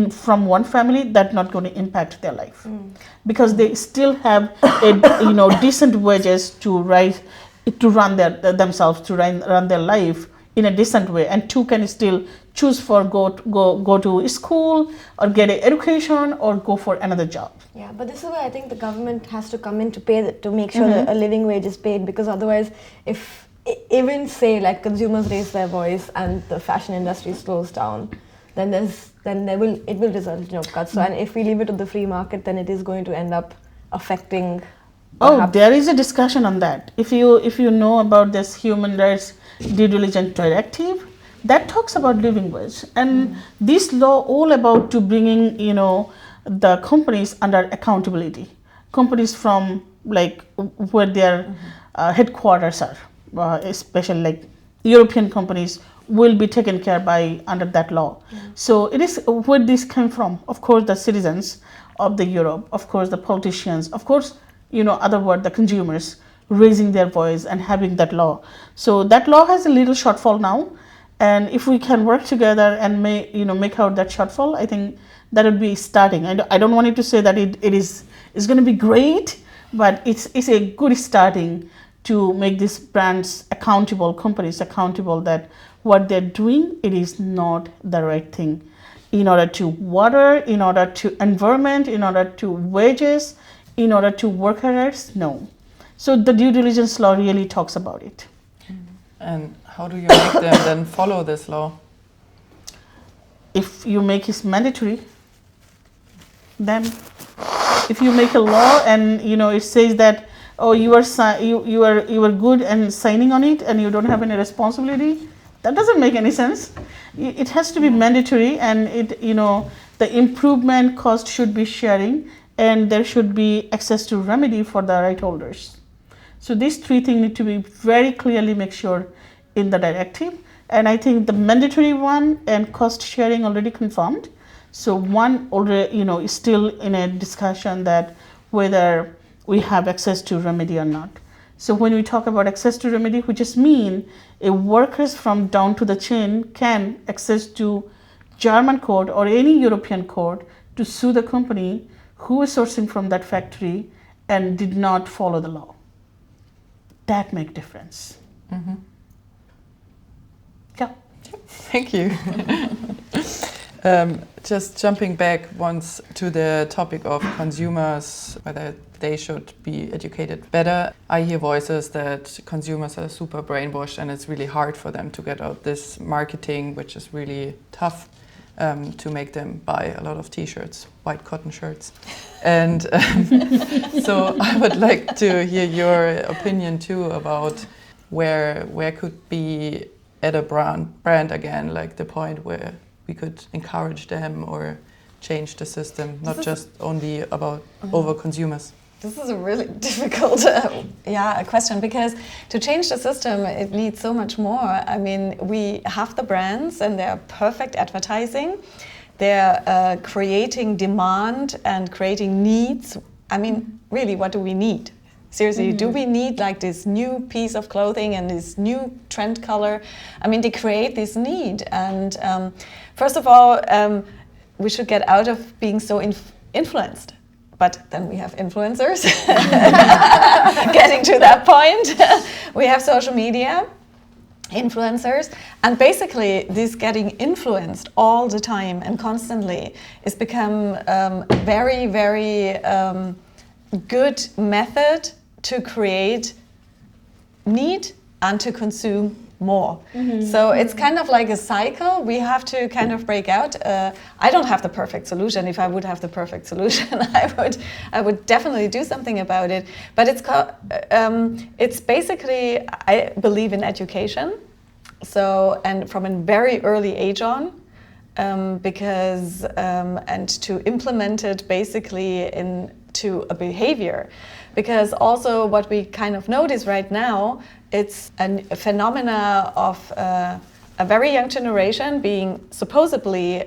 Speaker 6: from one family, that's not going to impact their life, because they still have decent wages to run themselves, to run their life in a decent way, and 2 can still choose for go to school or get an education or go for another job.
Speaker 4: Yeah, but this is where I think the government has to come in to make sure that a living wage is paid, because otherwise, if even say like consumers raise their voice and the fashion industry slows down, then it will result in job cuts. So, and if we leave it to the free market, then it is going to end up affecting.
Speaker 6: There is a discussion on that. If you know about this human rights due diligence directive, that talks about living wage, and this law all about to bringing the companies under accountability. Companies from like where their headquarters are, especially like European companies, will be taken care by under that law. So it is where this came from. Of course, the citizens of the Europe, of course, the politicians, of course, the consumers raising their voice and having that law. So that law has a little shortfall now, and if we can work together and make out that shortfall, I think that would be starting. I don't want it to say that it's going to be great, but it's a good starting to make these brands accountable, companies accountable, that what they're doing, it is not the right thing in order to water, in order to environment, in order to wages, in order to workers. No. So the due diligence law really talks about it.
Speaker 1: And how do you make them then follow this law?
Speaker 6: If you make it mandatory, then if you make a law and it says that you are good and signing on it and you don't have any responsibility, that doesn't make any sense. It has to be mandatory, and the improvement cost should be sharing, and there should be access to remedy for the right holders. So these 3 things need to be very clearly make sure in the directive, and I think the mandatory one and cost sharing already confirmed. So one already is still in a discussion that whether we have access to remedy or not. So when we talk about access to remedy, we just mean workers from down to the chain can access to German court or any European court to sue the company who is sourcing from that factory and did not follow the law. that make difference.
Speaker 1: Mm-hmm.
Speaker 6: Yeah.
Speaker 1: Thank you. Just jumping back once to the topic of consumers, whether they should be educated better. I hear voices that consumers are super brainwashed and it's really hard for them to get out this marketing, which is really tough to make them buy a lot of t-shirts, white cotton shirts. And so I would like to hear your opinion too about where could be at a brand again, like the point where we could encourage them or change the system, not just only about over consumers.
Speaker 3: This is a really difficult question, because to change the system, it needs so much more. I mean, we have the brands and they're perfect advertising. They're creating demand and creating needs. I mean, really, what do we need? Seriously, do we need like this new piece of clothing and this new trend color? I mean, they create this need. And first of all, we should get out of being so influenced. But then we have influencers. Getting to that point, we have social media, influencers. And basically, this getting influenced all the time and constantly is become very, very good method to create need and to consume more. So it's kind of like a cycle we have to kind of break out. I don't have the perfect solution. If I would have the perfect solution, I would definitely do something about it. But it's basically, I believe in education. So, and from a very early age on, because and to implement it basically into a behavior. Because also what we kind of notice right now, it's a phenomena of a very young generation being supposedly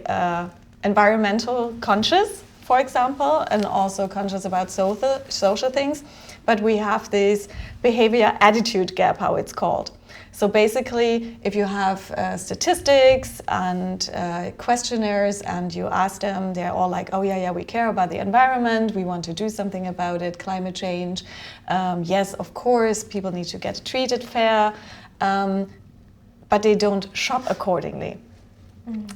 Speaker 3: environmental conscious, for example, and also conscious about social things. But we have this behavior attitude gap, how it's called. So basically, if you have statistics and questionnaires and you ask them, they're all like, oh yeah, we care about the environment, we want to do something about it, climate change. Yes, of course, people need to get treated fair, but they don't shop accordingly.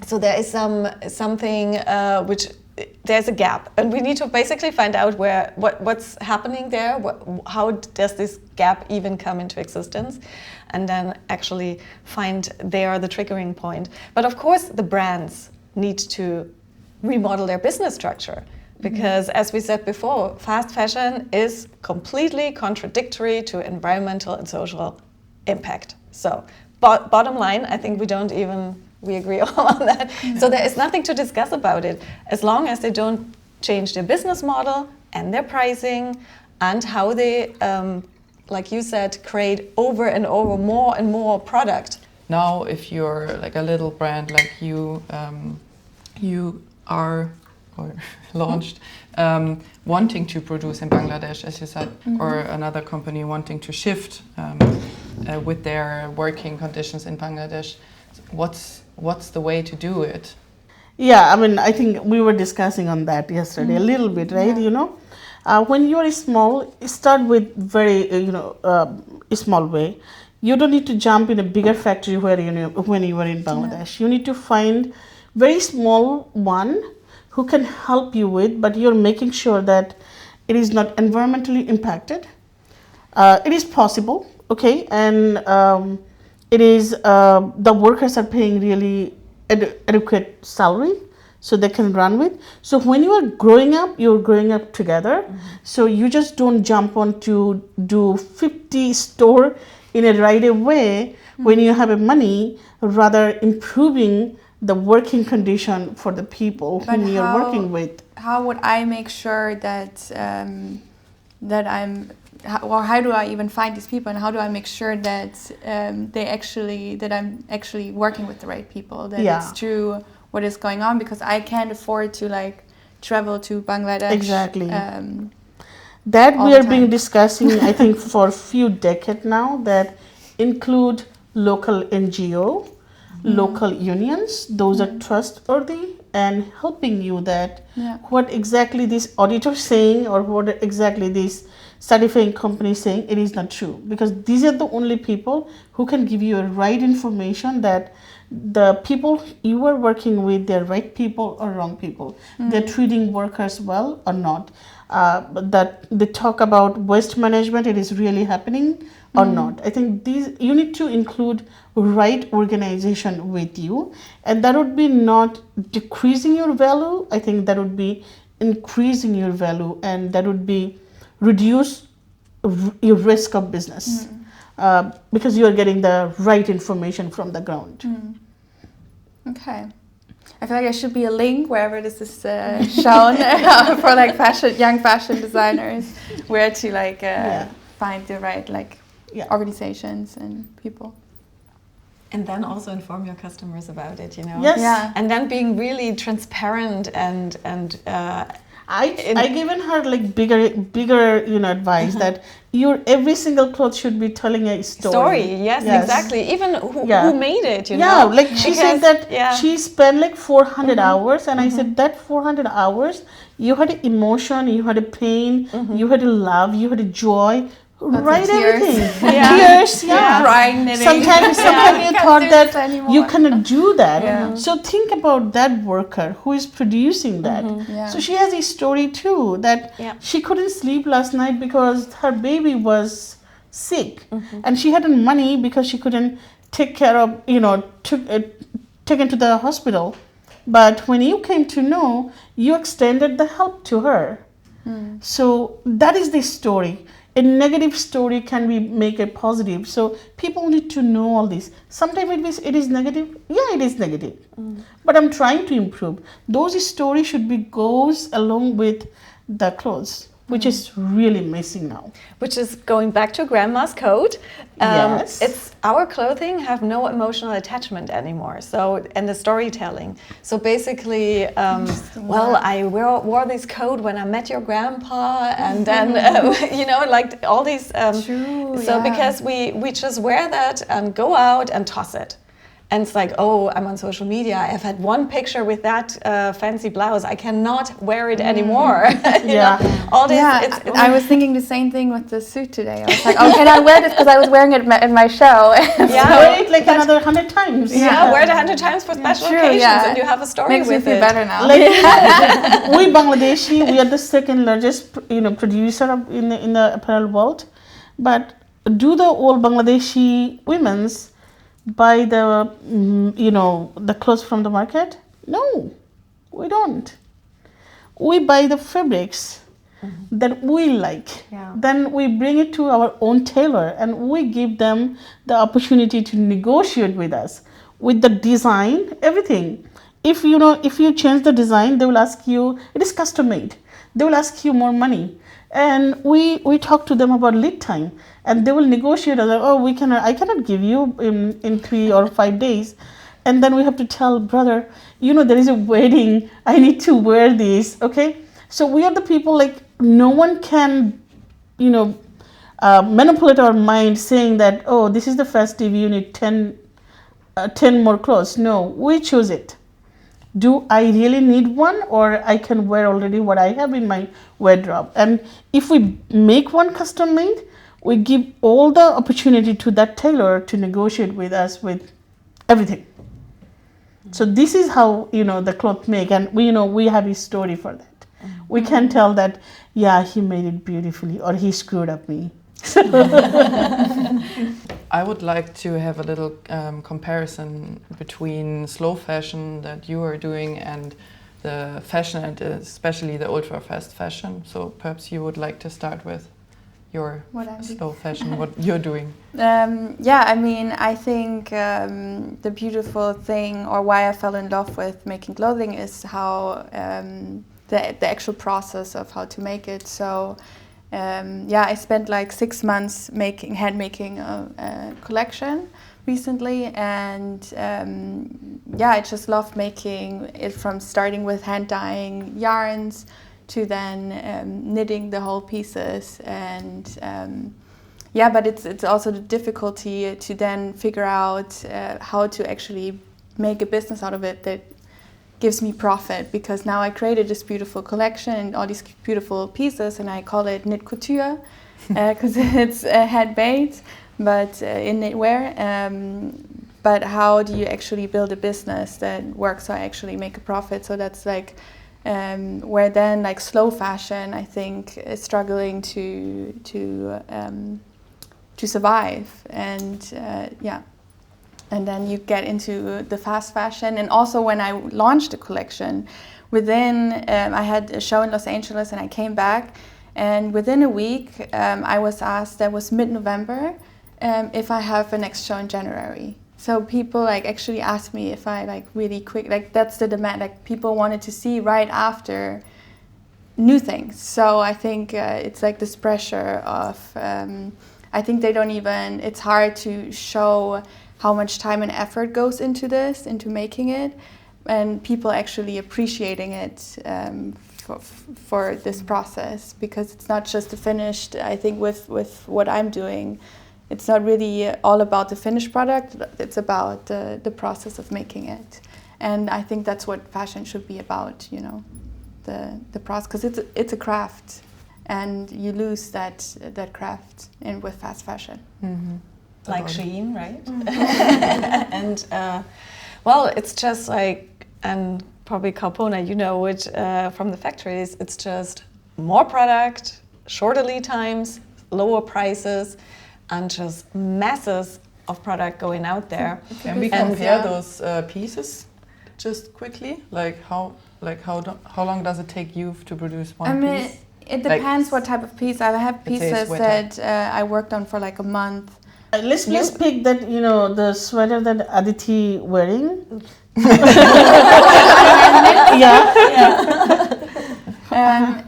Speaker 3: So there is something which there's a gap, and we need to basically find out what's happening there, how does this gap even come into existence, and then actually find there the triggering point. But of course, the brands need to remodel their business structure, because as we said before, fast fashion is completely contradictory to environmental and social impact. So bottom line, I think we agree all on that. So there is nothing to discuss about it, as long as they don't change their business model and their pricing and how they, like you said, create over and over more and more product.
Speaker 1: Now, if you're like a little brand like you, you are or launched wanting to produce in Bangladesh, as you said, or another company wanting to shift with their working conditions in Bangladesh. What's the way to do it?
Speaker 6: Yeah, I mean, I think we were discussing on that yesterday a little bit, right? Yeah. You know, when you are small, start with very, a small way. You don't need to jump in a bigger factory when you were in Bangladesh. You need to find very small one who can help you with, but you're making sure that it is not environmentally impacted. It is possible, okay, and it is the workers are paying really adequate salary, so they can run with. So when you are growing up, you're growing up together. So you just don't jump on to do 50 store in a right away when you have a money, rather improving the working condition for the people whom you're working with.
Speaker 5: How would I make sure that how do I even find these people, and how do I make sure that I'm actually working with the right people, that it's true what is going on, because I can't afford to like travel to Bangladesh.
Speaker 6: Exactly. That we are being discussing, I think, for a few decades now, that include local NGO, local unions, those are trustworthy and helping you that what exactly this auditor saying or what exactly this certifying companies saying it is not true, because these are the only people who can give you a right information that the people you are working with, they're right people or wrong people. They're treating workers well or not. That they talk about waste management, it is really happening or not. I think you need to include right organization with you, and that would be not decreasing your value. I think that would be increasing your value, and that would be reduce your risk of business because you are getting the right information from the ground.
Speaker 5: Okay. I feel like there should be a link wherever this is shown for like young fashion designers, where to find the right organizations and people.
Speaker 3: And then also inform your customers about it,
Speaker 6: Yes.
Speaker 5: Yeah.
Speaker 3: And then being really transparent and
Speaker 6: I given her like bigger advice that your every single cloth should be telling a story.
Speaker 3: Yes, exactly. Even who made it,
Speaker 6: Yeah, like she said that she spent like 400 hours, and I said that 400 hours you had emotion, you had a pain, you had a love, you had a joy. Write everything. Tears,
Speaker 5: crying, knitting.
Speaker 6: Sometimes you thought that you cannot do that. So think about that worker who is producing that. So she has a story too, that she couldn't sleep last night because her baby was sick, and she hadn't money because she couldn't take care of, taken to the hospital. But when you came to know, you extended the help to her. So that is the story. A negative story can be make it positive. So people need to know all this. Sometimes it is negative. Yeah, it is negative. But I'm trying to improve. Those stories should be goes along with the clothes, which is really missing now.
Speaker 3: Which is going back to grandma's code.
Speaker 6: Yes.
Speaker 3: It's our clothing have no emotional attachment anymore. So, and the storytelling. So basically, I wore this coat when I met your grandpa, and then like all these. Because we just wear that and go out and toss it. And it's like, oh, I'm on social media. I've had one picture with that fancy blouse. I cannot wear it anymore. All this.
Speaker 5: I was thinking the same thing with the suit today. I was like, oh, can I wear this because I was wearing it in my show?
Speaker 6: Wear it like another 100 times.
Speaker 3: Wear it 100 times for special occasions, and you have a story
Speaker 5: Makes
Speaker 3: with
Speaker 5: me feel better now.
Speaker 6: Like, we Bangladeshi, we are the second largest, producer in the apparel world. But do the all Bangladeshi women's buy the the clothes from the market? No, we don't. We buy the fabrics that we like. Then we bring it to our own tailor, and we give them the opportunity to negotiate with us with the design, everything. If you change the design, they will ask you, it is custom made, they will ask you more money. And we talk to them about lead time, and they will negotiate. I cannot give you in 3 or 5 days. And then we have to tell, brother, there is a wedding, I need to wear this. Okay, so we are the people, like, no one can manipulate our mind saying that, oh, this is the festive, you need 10 more clothes. No, we choose it. Do I really need one, or I can wear already what I have in my wardrobe? And if we make one custom made, we give all the opportunity to that tailor to negotiate with us with everything. So this is how the cloth make, and we have a story for that. We can tell that he made it beautifully, or he screwed up me.
Speaker 1: I would like to have a little comparison between slow fashion that you are doing and the fashion, and especially the ultra fast fashion. So perhaps you would like to start with your slow fashion, what you're doing.
Speaker 5: I think the beautiful thing, or why I fell in love with making clothing, is how the actual process of how to make it. So I spent like 6 months hand making a collection recently, and I just love making it, from starting with hand dyeing yarns to then knitting the whole pieces, and but it's also the difficulty to then figure out how to actually make a business out of it that gives me profit, because now I created this beautiful collection and all these beautiful pieces, and I call it knit couture, because it's handmade, but in knitwear. But how do you actually build a business that works or actually make a profit? So that's like where then like slow fashion, I think, is struggling to survive, and and then you get into the fast fashion. And also when I launched the collection, within I had a show in Los Angeles and I came back, and within a week I was asked, that was mid-November, if I have a next show in January. So people like actually asked me if I like really quick, like that's the demand, like people wanted to see right after new things. So I think it's like this pressure of, I think they don't even, it's hard to show how much time and effort goes into this, into making it, and people actually appreciating it for this process, because it's not just the finished, I think with what I'm doing, it's not really all about the finished product, it's about the process of making it. And I think that's what fashion should be about, you know, the process, because it's a craft, and you lose that craft with fast fashion.
Speaker 3: Mm-hmm. Like Shein, right? Mm-hmm. And well, it's just like, and probably Kalpona, you know it from the factories, it's just more product, shorter lead times, lower prices, and just masses of product going out there.
Speaker 1: Can we compare those pieces just quickly? How long does it take you to produce one piece?
Speaker 5: It depends what type of piece. I have pieces that I worked on for like a month.
Speaker 6: Let's pick that, you know, the sweater that Aditi wearing.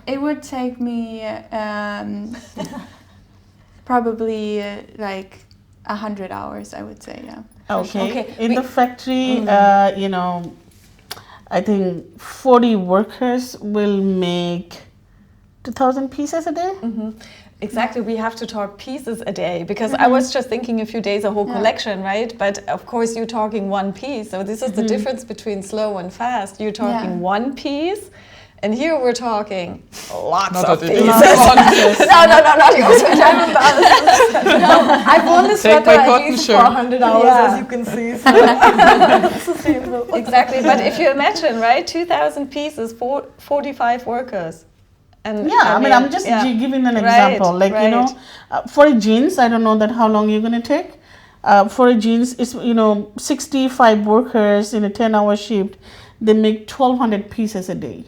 Speaker 5: It would take me probably like 100 hours, I would say, yeah.
Speaker 6: Okay. In the factory, you know, I think 40 workers will make 2,000 pieces a day.
Speaker 3: Mm-hmm. Exactly, we have to talk pieces a day, because I was just thinking a few days, a whole collection, right? But of course you're talking one piece, so this is the difference between slow and fast. You're talking one piece, and here we're talking lots of pieces. No, not yours, which I'm embarrassed.
Speaker 4: I've worn this sweater at least for 100 hours, as you can see. So.
Speaker 3: Exactly, but if you imagine, right, 2,000 pieces, 45 workers. And
Speaker 6: I mean, I'm just giving an example. You know, for a jeans, I don't know that how long you're going to take. For a jeans, it's, you know, 65 workers in a 10-hour shift, they make 1,200 pieces a day.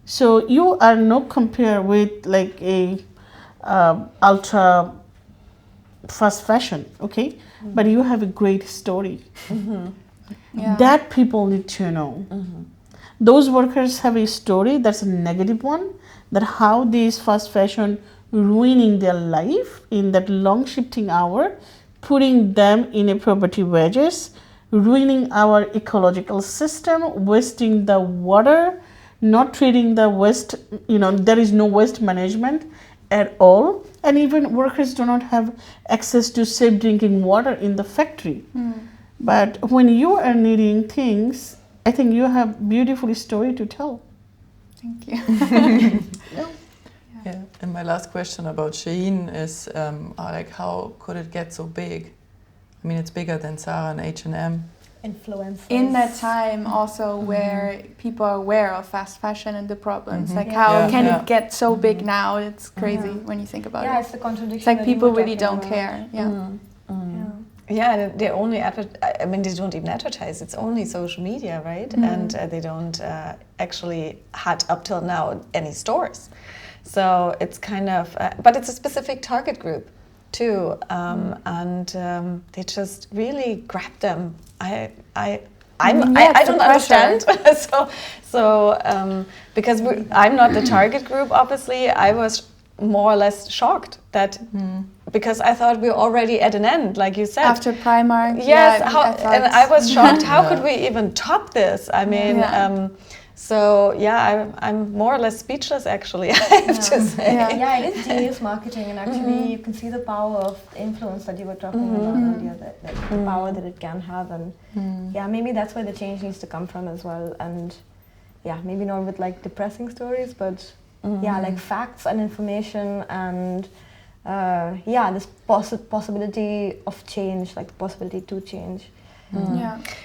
Speaker 6: So you are not compared with like a ultra fast fashion, okay? But you have a great story that people need to know. Those workers have a story that's a negative one, that how this fast fashion ruining their life in that long shifting hour, putting them in a poverty wages, ruining our ecological system, wasting the water, not treating the waste, you know, there is no waste management at all. And even workers do not have access to safe drinking water in the factory. But when you are needing things, I think you have beautiful story to tell.
Speaker 5: Thank you.
Speaker 1: Yeah. And my last question about Shein is like, how could it get so big? I mean, it's bigger than Zara and H&M.
Speaker 4: Influencers.
Speaker 5: In that time also where people are aware of fast fashion and the problems, like how can it get so big now? It's crazy when you think about it.
Speaker 4: Yeah, it's the contradiction.
Speaker 5: It's like people really don't care.
Speaker 3: Yeah, they only I mean, they don't even advertise. It's only social media, right? And they don't actually had up till now any stores. So it's kind of, but it's a specific target group too, and they just really grab them. I don't understand. so because I'm not the target group. Obviously, I was more or less shocked that. Because I thought we were already at an end, like you said.
Speaker 5: After Primark.
Speaker 3: Yes, and I was shocked. How could we even top this? I mean, I'm more or less speechless, actually, I have to say.
Speaker 4: Yeah, it is genius marketing, and actually you can see the power of influence that you were talking about earlier, the power that it can have, and maybe that's where the change needs to come from as well. And maybe not with like depressing stories, but like facts and information and this possibility of change, like the possibility to change.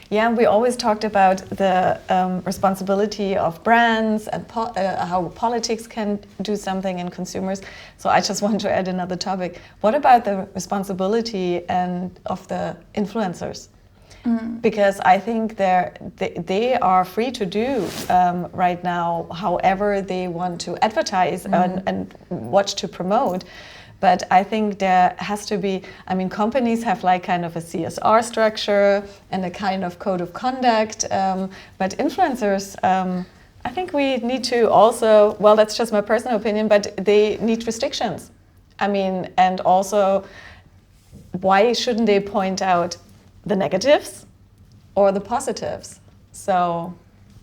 Speaker 3: Yeah, we always talked about the responsibility of brands and how politics can do something and consumers. So I just want to add another topic. What about the responsibility of the influencers? Because I think they are free to do right now however they want to advertise and what to promote. But I think there has to be, I mean, companies have like kind of a CSR structure and a kind of code of conduct, but influencers, I think we need to also, well, that's just my personal opinion, but they need restrictions. I mean, and also, why shouldn't they point out the negatives or the positives? So,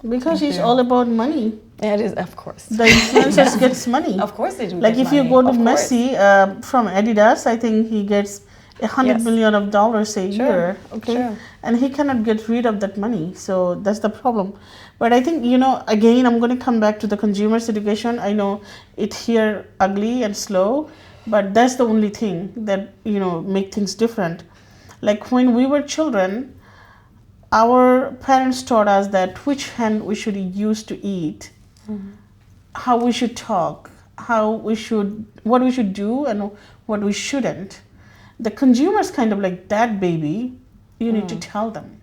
Speaker 6: because it's all about money.
Speaker 3: Yeah, it is, of course.
Speaker 6: The influencers gets money.
Speaker 3: Of course they do.
Speaker 6: Like if
Speaker 3: money.
Speaker 6: you go to Messi from Adidas, I think he gets $100 million a year. Okay, sure. And he cannot get rid of that money. So that's the problem. But I think, you know, again, I'm going to come back to the consumer's education. I know it's here ugly and slow, but that's the only thing that, you know, make things different. Like when we were children, our parents taught us that which hand we should use to eat, how we should talk, what we should do and what we shouldn't. The consumers kind of like that baby, you need to tell them.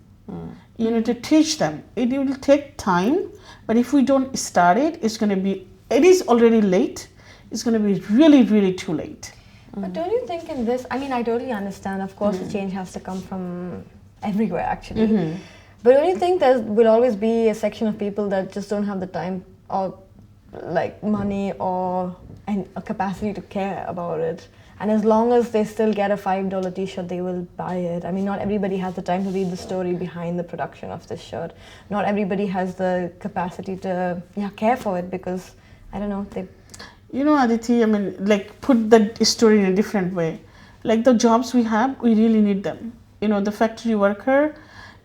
Speaker 6: You need to teach them. It will take time, but if we don't start it, it is already late. It's going to be really, really too late.
Speaker 4: But don't you think in this, I mean, I totally understand, of course, the change has to come from everywhere actually. But don't you think there will always be a section of people that just don't have the time or like money or a capacity to care about it? And as long as they still get a $5 t-shirt, they will buy it. I mean, not everybody has the time to read the story behind the production of this shirt. Not everybody has the capacity to care for it because, I don't know, they...
Speaker 6: You know, Aditi, I mean, like put that story in a different way. Like the jobs we have, we really need them. You know, the factory worker,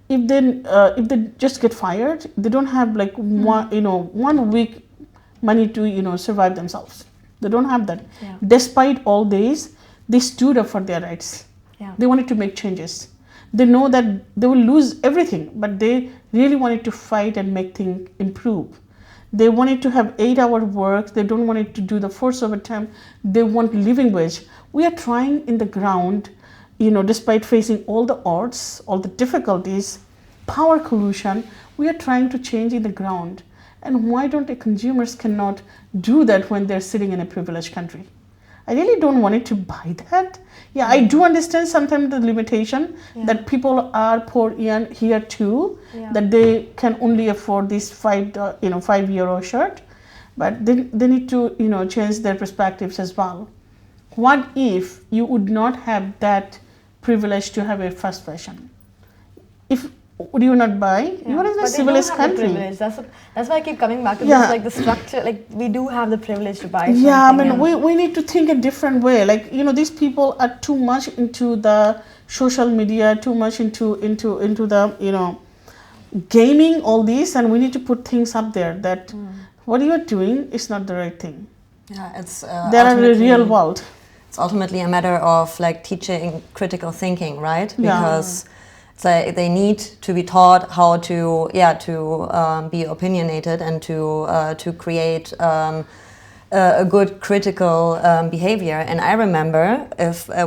Speaker 6: if they just get fired, they don't have like 1 week money to, you know, survive themselves. They don't have that. Yeah. Despite all this, they stood up for their rights. Yeah. They wanted to make changes. They know that they will lose everything, but they really wanted to fight and make things improve. They wanted to have 8-hour work. They don't want to do the forced overtime. They want living wage. We are trying in the ground, you know, despite facing all the odds, all the difficulties, power collusion, we are trying to change in the ground. And why don't the consumers cannot do that when they're sitting in a privileged country? I really don't want it to buy that. Yeah, I do understand sometimes the limitation that people are poor here too, that they can only afford this €5 shirt, but they need to, you know, change their perspectives as well. What if you would not have that privilege to have a fast fashion? Would you not buy? You are in a civilized country.
Speaker 4: That's why I keep coming back to this, like the structure, like we do have the privilege to buy something.
Speaker 6: Yeah, I mean, we need to think a different way. Like, you know, these people are too much into the social media, too much into the, you know, gaming, all this, and we need to put things up there that what you are doing is not the right thing.
Speaker 2: Yeah, it's
Speaker 6: there are the real world.
Speaker 2: It's ultimately a matter of like teaching critical thinking, right? Because so they need to be taught how to be opinionated and to create a good critical behavior. And I remember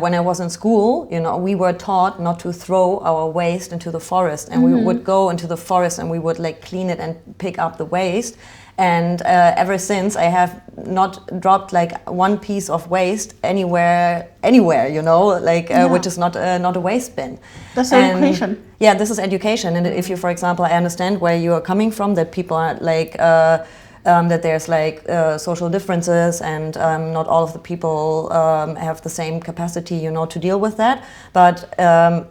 Speaker 2: when I was in school, you know, we were taught not to throw our waste into the forest, and we would go into the forest and we would like clean it and pick up the waste. And ever since, I have not dropped like one piece of waste anywhere, you know, like which is not a waste bin.
Speaker 6: That's education.
Speaker 2: Yeah, this is education. And if you, for example, I understand where you are coming from, that people are like that there's like social differences, and not all of the people have the same capacity, you know, to deal with that. But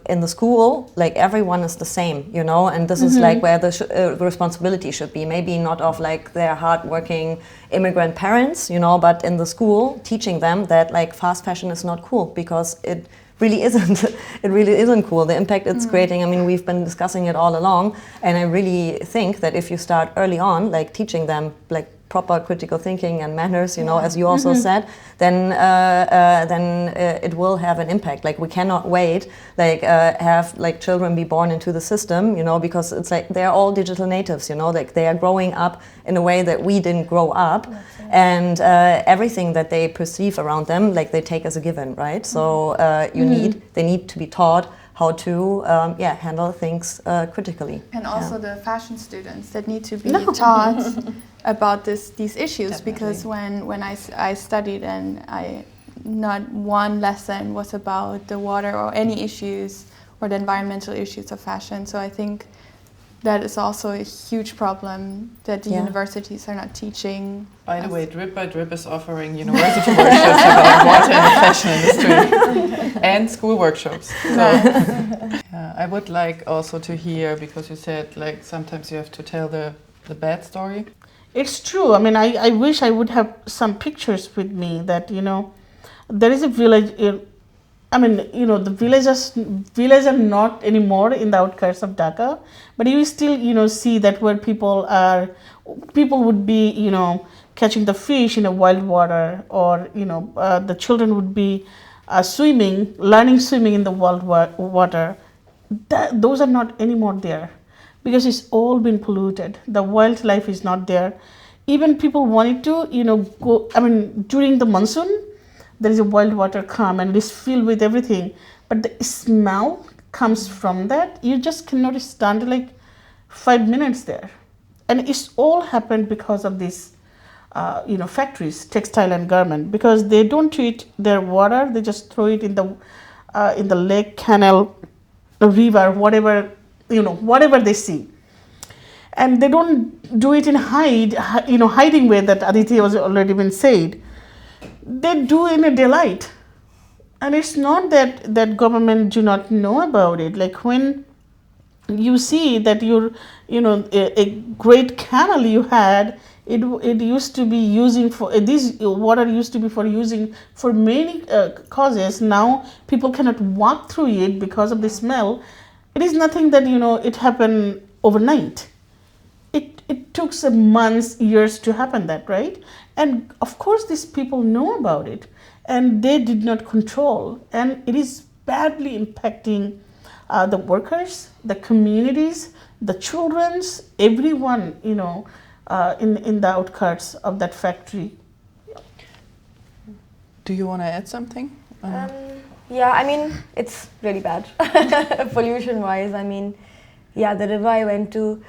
Speaker 2: in the school, like everyone is the same, you know, and this is like where the responsibility should be. Maybe not of like their hardworking immigrant parents, you know, but in the school, teaching them that like fast fashion is not cool, because it really isn't. It really isn't cool. The impact it's creating, I mean, we've been discussing it all along, and I really think that if you start early on, like teaching them like proper critical thinking and manners, you know, as you also said, then it will have an impact. Like we cannot wait, like have like children be born into the system, you know, because it's like they're all digital natives, you know, like they are growing up in a way that we didn't grow up, and everything that they perceive around them, like they take as a given, right? So they need to be taught how to handle things critically.
Speaker 5: And also the fashion students that need to be taught about these issues. Definitely. Because when I studied, and not one lesson was about the water or any issues or the environmental issues of fashion. So I think that is also a huge problem that the universities are not teaching.
Speaker 1: By the way, Drip by Drip is offering university workshops about water in the fashion industry and school workshops. So I would like also to hear, because you said like sometimes you have to tell the bad story.
Speaker 6: It's true. I mean, I wish I would have some pictures with me that, you know, there is a village the villages are not anymore in the outskirts of Dhaka, but you still, you know, see that where people would be, you know, catching the fish in a wild water, or, you know, the children would be learning swimming in the wild water. Those are not anymore there, because it's all been polluted. The wildlife is not there. Even people wanted to, you know, go, during the monsoon, there is a wild water come and it is filled with everything, but the smell comes from that. You just cannot stand like 5 minutes there, and it's all happened because of these factories, textile and garment, because they don't treat their water. They just throw it in the lake, canal, river, whatever they see, and they don't do it in hiding way that Aditi was already been said. They do in a delight, and it's not that government do not know about it. Like when you see that a great canal you had, it used to be using for this water used to be for using for many causes. Now people cannot walk through it because of the smell. It is nothing that it happened overnight. It took some months, years to happen that, right? And of course these people know about it, and they did not control, and it is badly impacting the workers, the communities, the children's, everyone, in the outskirts of that factory.
Speaker 1: Do you want to add something?
Speaker 4: It's really bad pollution-wise. The river I went to,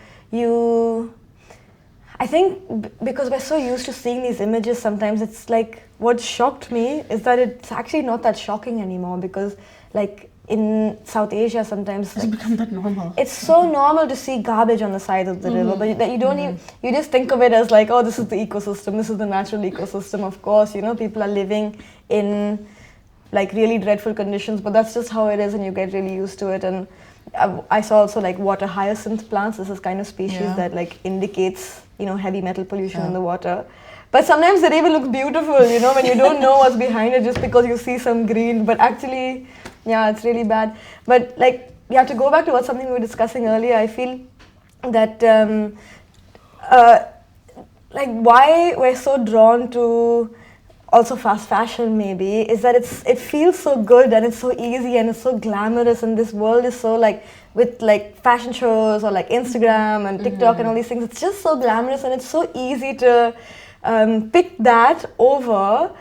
Speaker 4: I think because we're so used to seeing these images, sometimes it's like, what shocked me is that it's actually not that shocking anymore, because like in South Asia sometimes
Speaker 6: it's become that normal.
Speaker 4: It's so normal to see garbage on the side of the river, but that you don't even, you just think of it as like, oh, this is the ecosystem, this is the natural ecosystem. Of course, people are living in like really dreadful conditions, but that's just how it is, and you get really used to it. And I saw also like water hyacinth plants. This is kind of species that like indicates heavy metal pollution in the water. But sometimes it even looks beautiful, when you don't know what's behind it just because you see some green. But actually, it's really bad. But to go back to something we were discussing earlier, I feel that why we're so drawn to also fast fashion maybe is that it feels so good and it's so easy and it's so glamorous, and this world is so with fashion shows or Instagram and TikTok and all these things, it's just so glamorous, and it's so easy to pick that over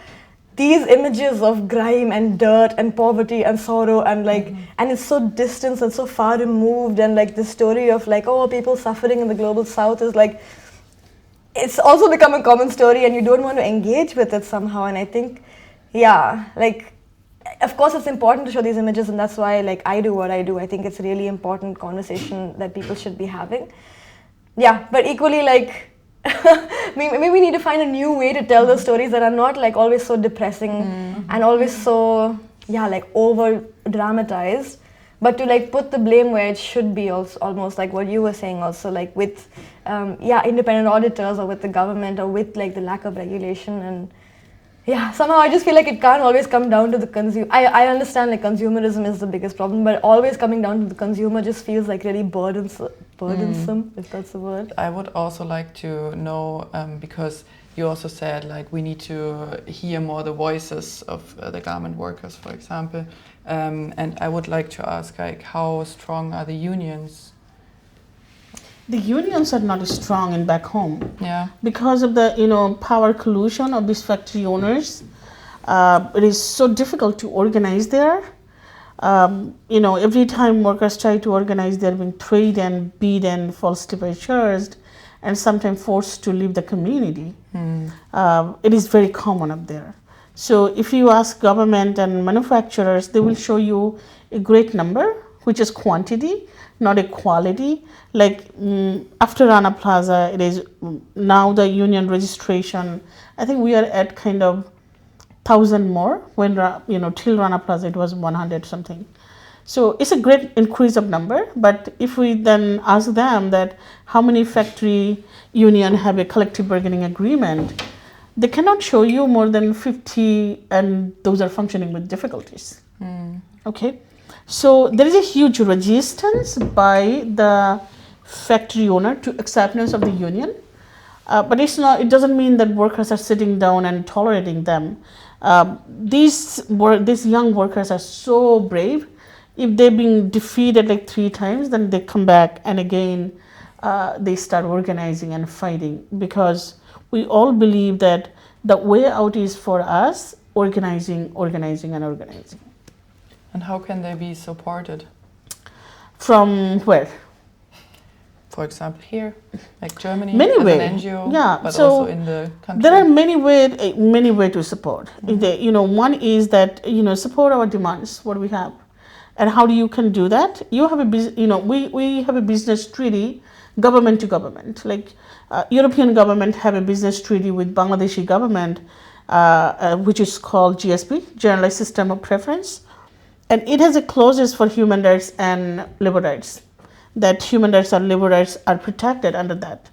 Speaker 4: these images of grime and dirt and poverty and sorrow and and it's so distant and so far removed, and the story of people suffering in the global south is it's also become a common story, and you don't want to engage with it somehow. And I think, of course it's important to show these images, and that's why I do what I do. I think it's a really important conversation that people should be having. Yeah, but equally maybe we need to find a new way to tell those stories that are not always so depressing and always so over dramatized, but to put the blame where it should be, also almost what you were saying also, with independent auditors or with the government or with the lack of regulation. And somehow I just feel it can't always come down to the consumer. I understand consumerism is the biggest problem, but always coming down to the consumer just feels really burdensome burdensome, if that's the word.
Speaker 1: I would also like to know, because you also said like we need to hear more the voices of the garment workers, for example, and I would like to ask like how strong are the unions?
Speaker 6: The unions are not strong in back home.
Speaker 1: Yeah.
Speaker 6: Because of the power collusion of these factory owners, it is so difficult to organize there. Every time workers try to organize, they're being threatened, beaten, falsely pressured, and sometimes forced to leave the community. It is very common up there. So if you ask government and manufacturers, they will show you a great number, which is quantity, not a quality. Like after Rana Plaza, it is now the union registration. I think we are at kind of 1,000 more. When till Rana Plaza it was 100 something. So it's a great increase of number. But if we then ask them that how many factory union have a collective bargaining agreement, they cannot show you more than 50, and those are functioning with difficulties. Okay, so there is a huge resistance by the factory owner to acceptance of the union. But it's not. It doesn't mean that workers are sitting down and tolerating them. These young workers are so brave. If they've been defeated like 3 times, then they come back and again they start organizing and fighting, because we all believe that the way out is for us organizing.
Speaker 1: And how can they be supported?
Speaker 6: From where?
Speaker 1: For example, here, like Germany,
Speaker 6: many
Speaker 1: as
Speaker 6: ways.
Speaker 1: An NGO,
Speaker 6: yeah.
Speaker 1: but
Speaker 6: So
Speaker 1: also in the country.
Speaker 6: There are many ways to support. One is that support our demands, what we have, and how you can do that. You have we have a business treaty, government to government. Like European government have a business treaty with Bangladeshi government, which is called GSP, Generalized System of Preference, and it has a clauses for human rights and labor rights, that human rights and labor rights are protected under that.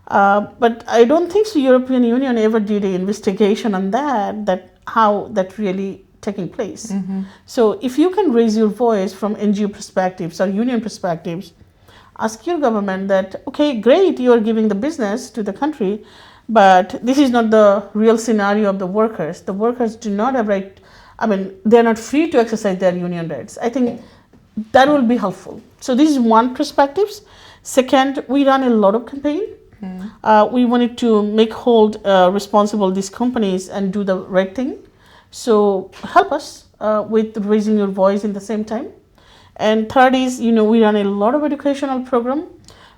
Speaker 6: But I don't think the European Union ever did an investigation on that how that really taking place. So if you can raise your voice from NGO perspectives or union perspectives, ask your government that, okay, great, you are giving the business to the country, but this is not the real scenario of the workers. The workers do not have right, they're not free to exercise their union rights. I think that will be helpful. So this is one perspective. Second, we run a lot of campaign. We wanted to hold responsible these companies and do the right thing. So help us with raising your voice in the same time. And third is, we run a lot of educational program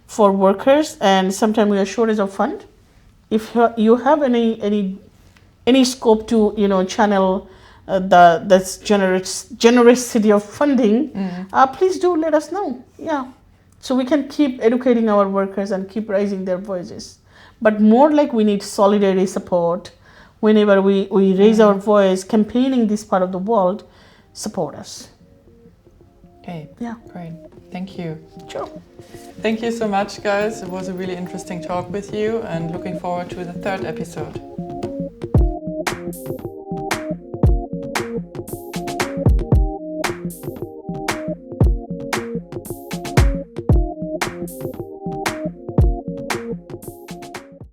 Speaker 6: for workers, and sometimes we are shortage of fund. If you have any scope to channel that's generosity of funding, please do let us know. Yeah, so we can keep educating our workers and keep raising their voices. But more like we need solidarity support. Whenever we raise our voice campaigning this part of the world, support us.
Speaker 1: Okay,
Speaker 6: yeah,
Speaker 1: great. Thank you.
Speaker 6: Sure.
Speaker 1: Thank you so much, guys. It was a really interesting talk with you, and looking forward to the 3rd episode.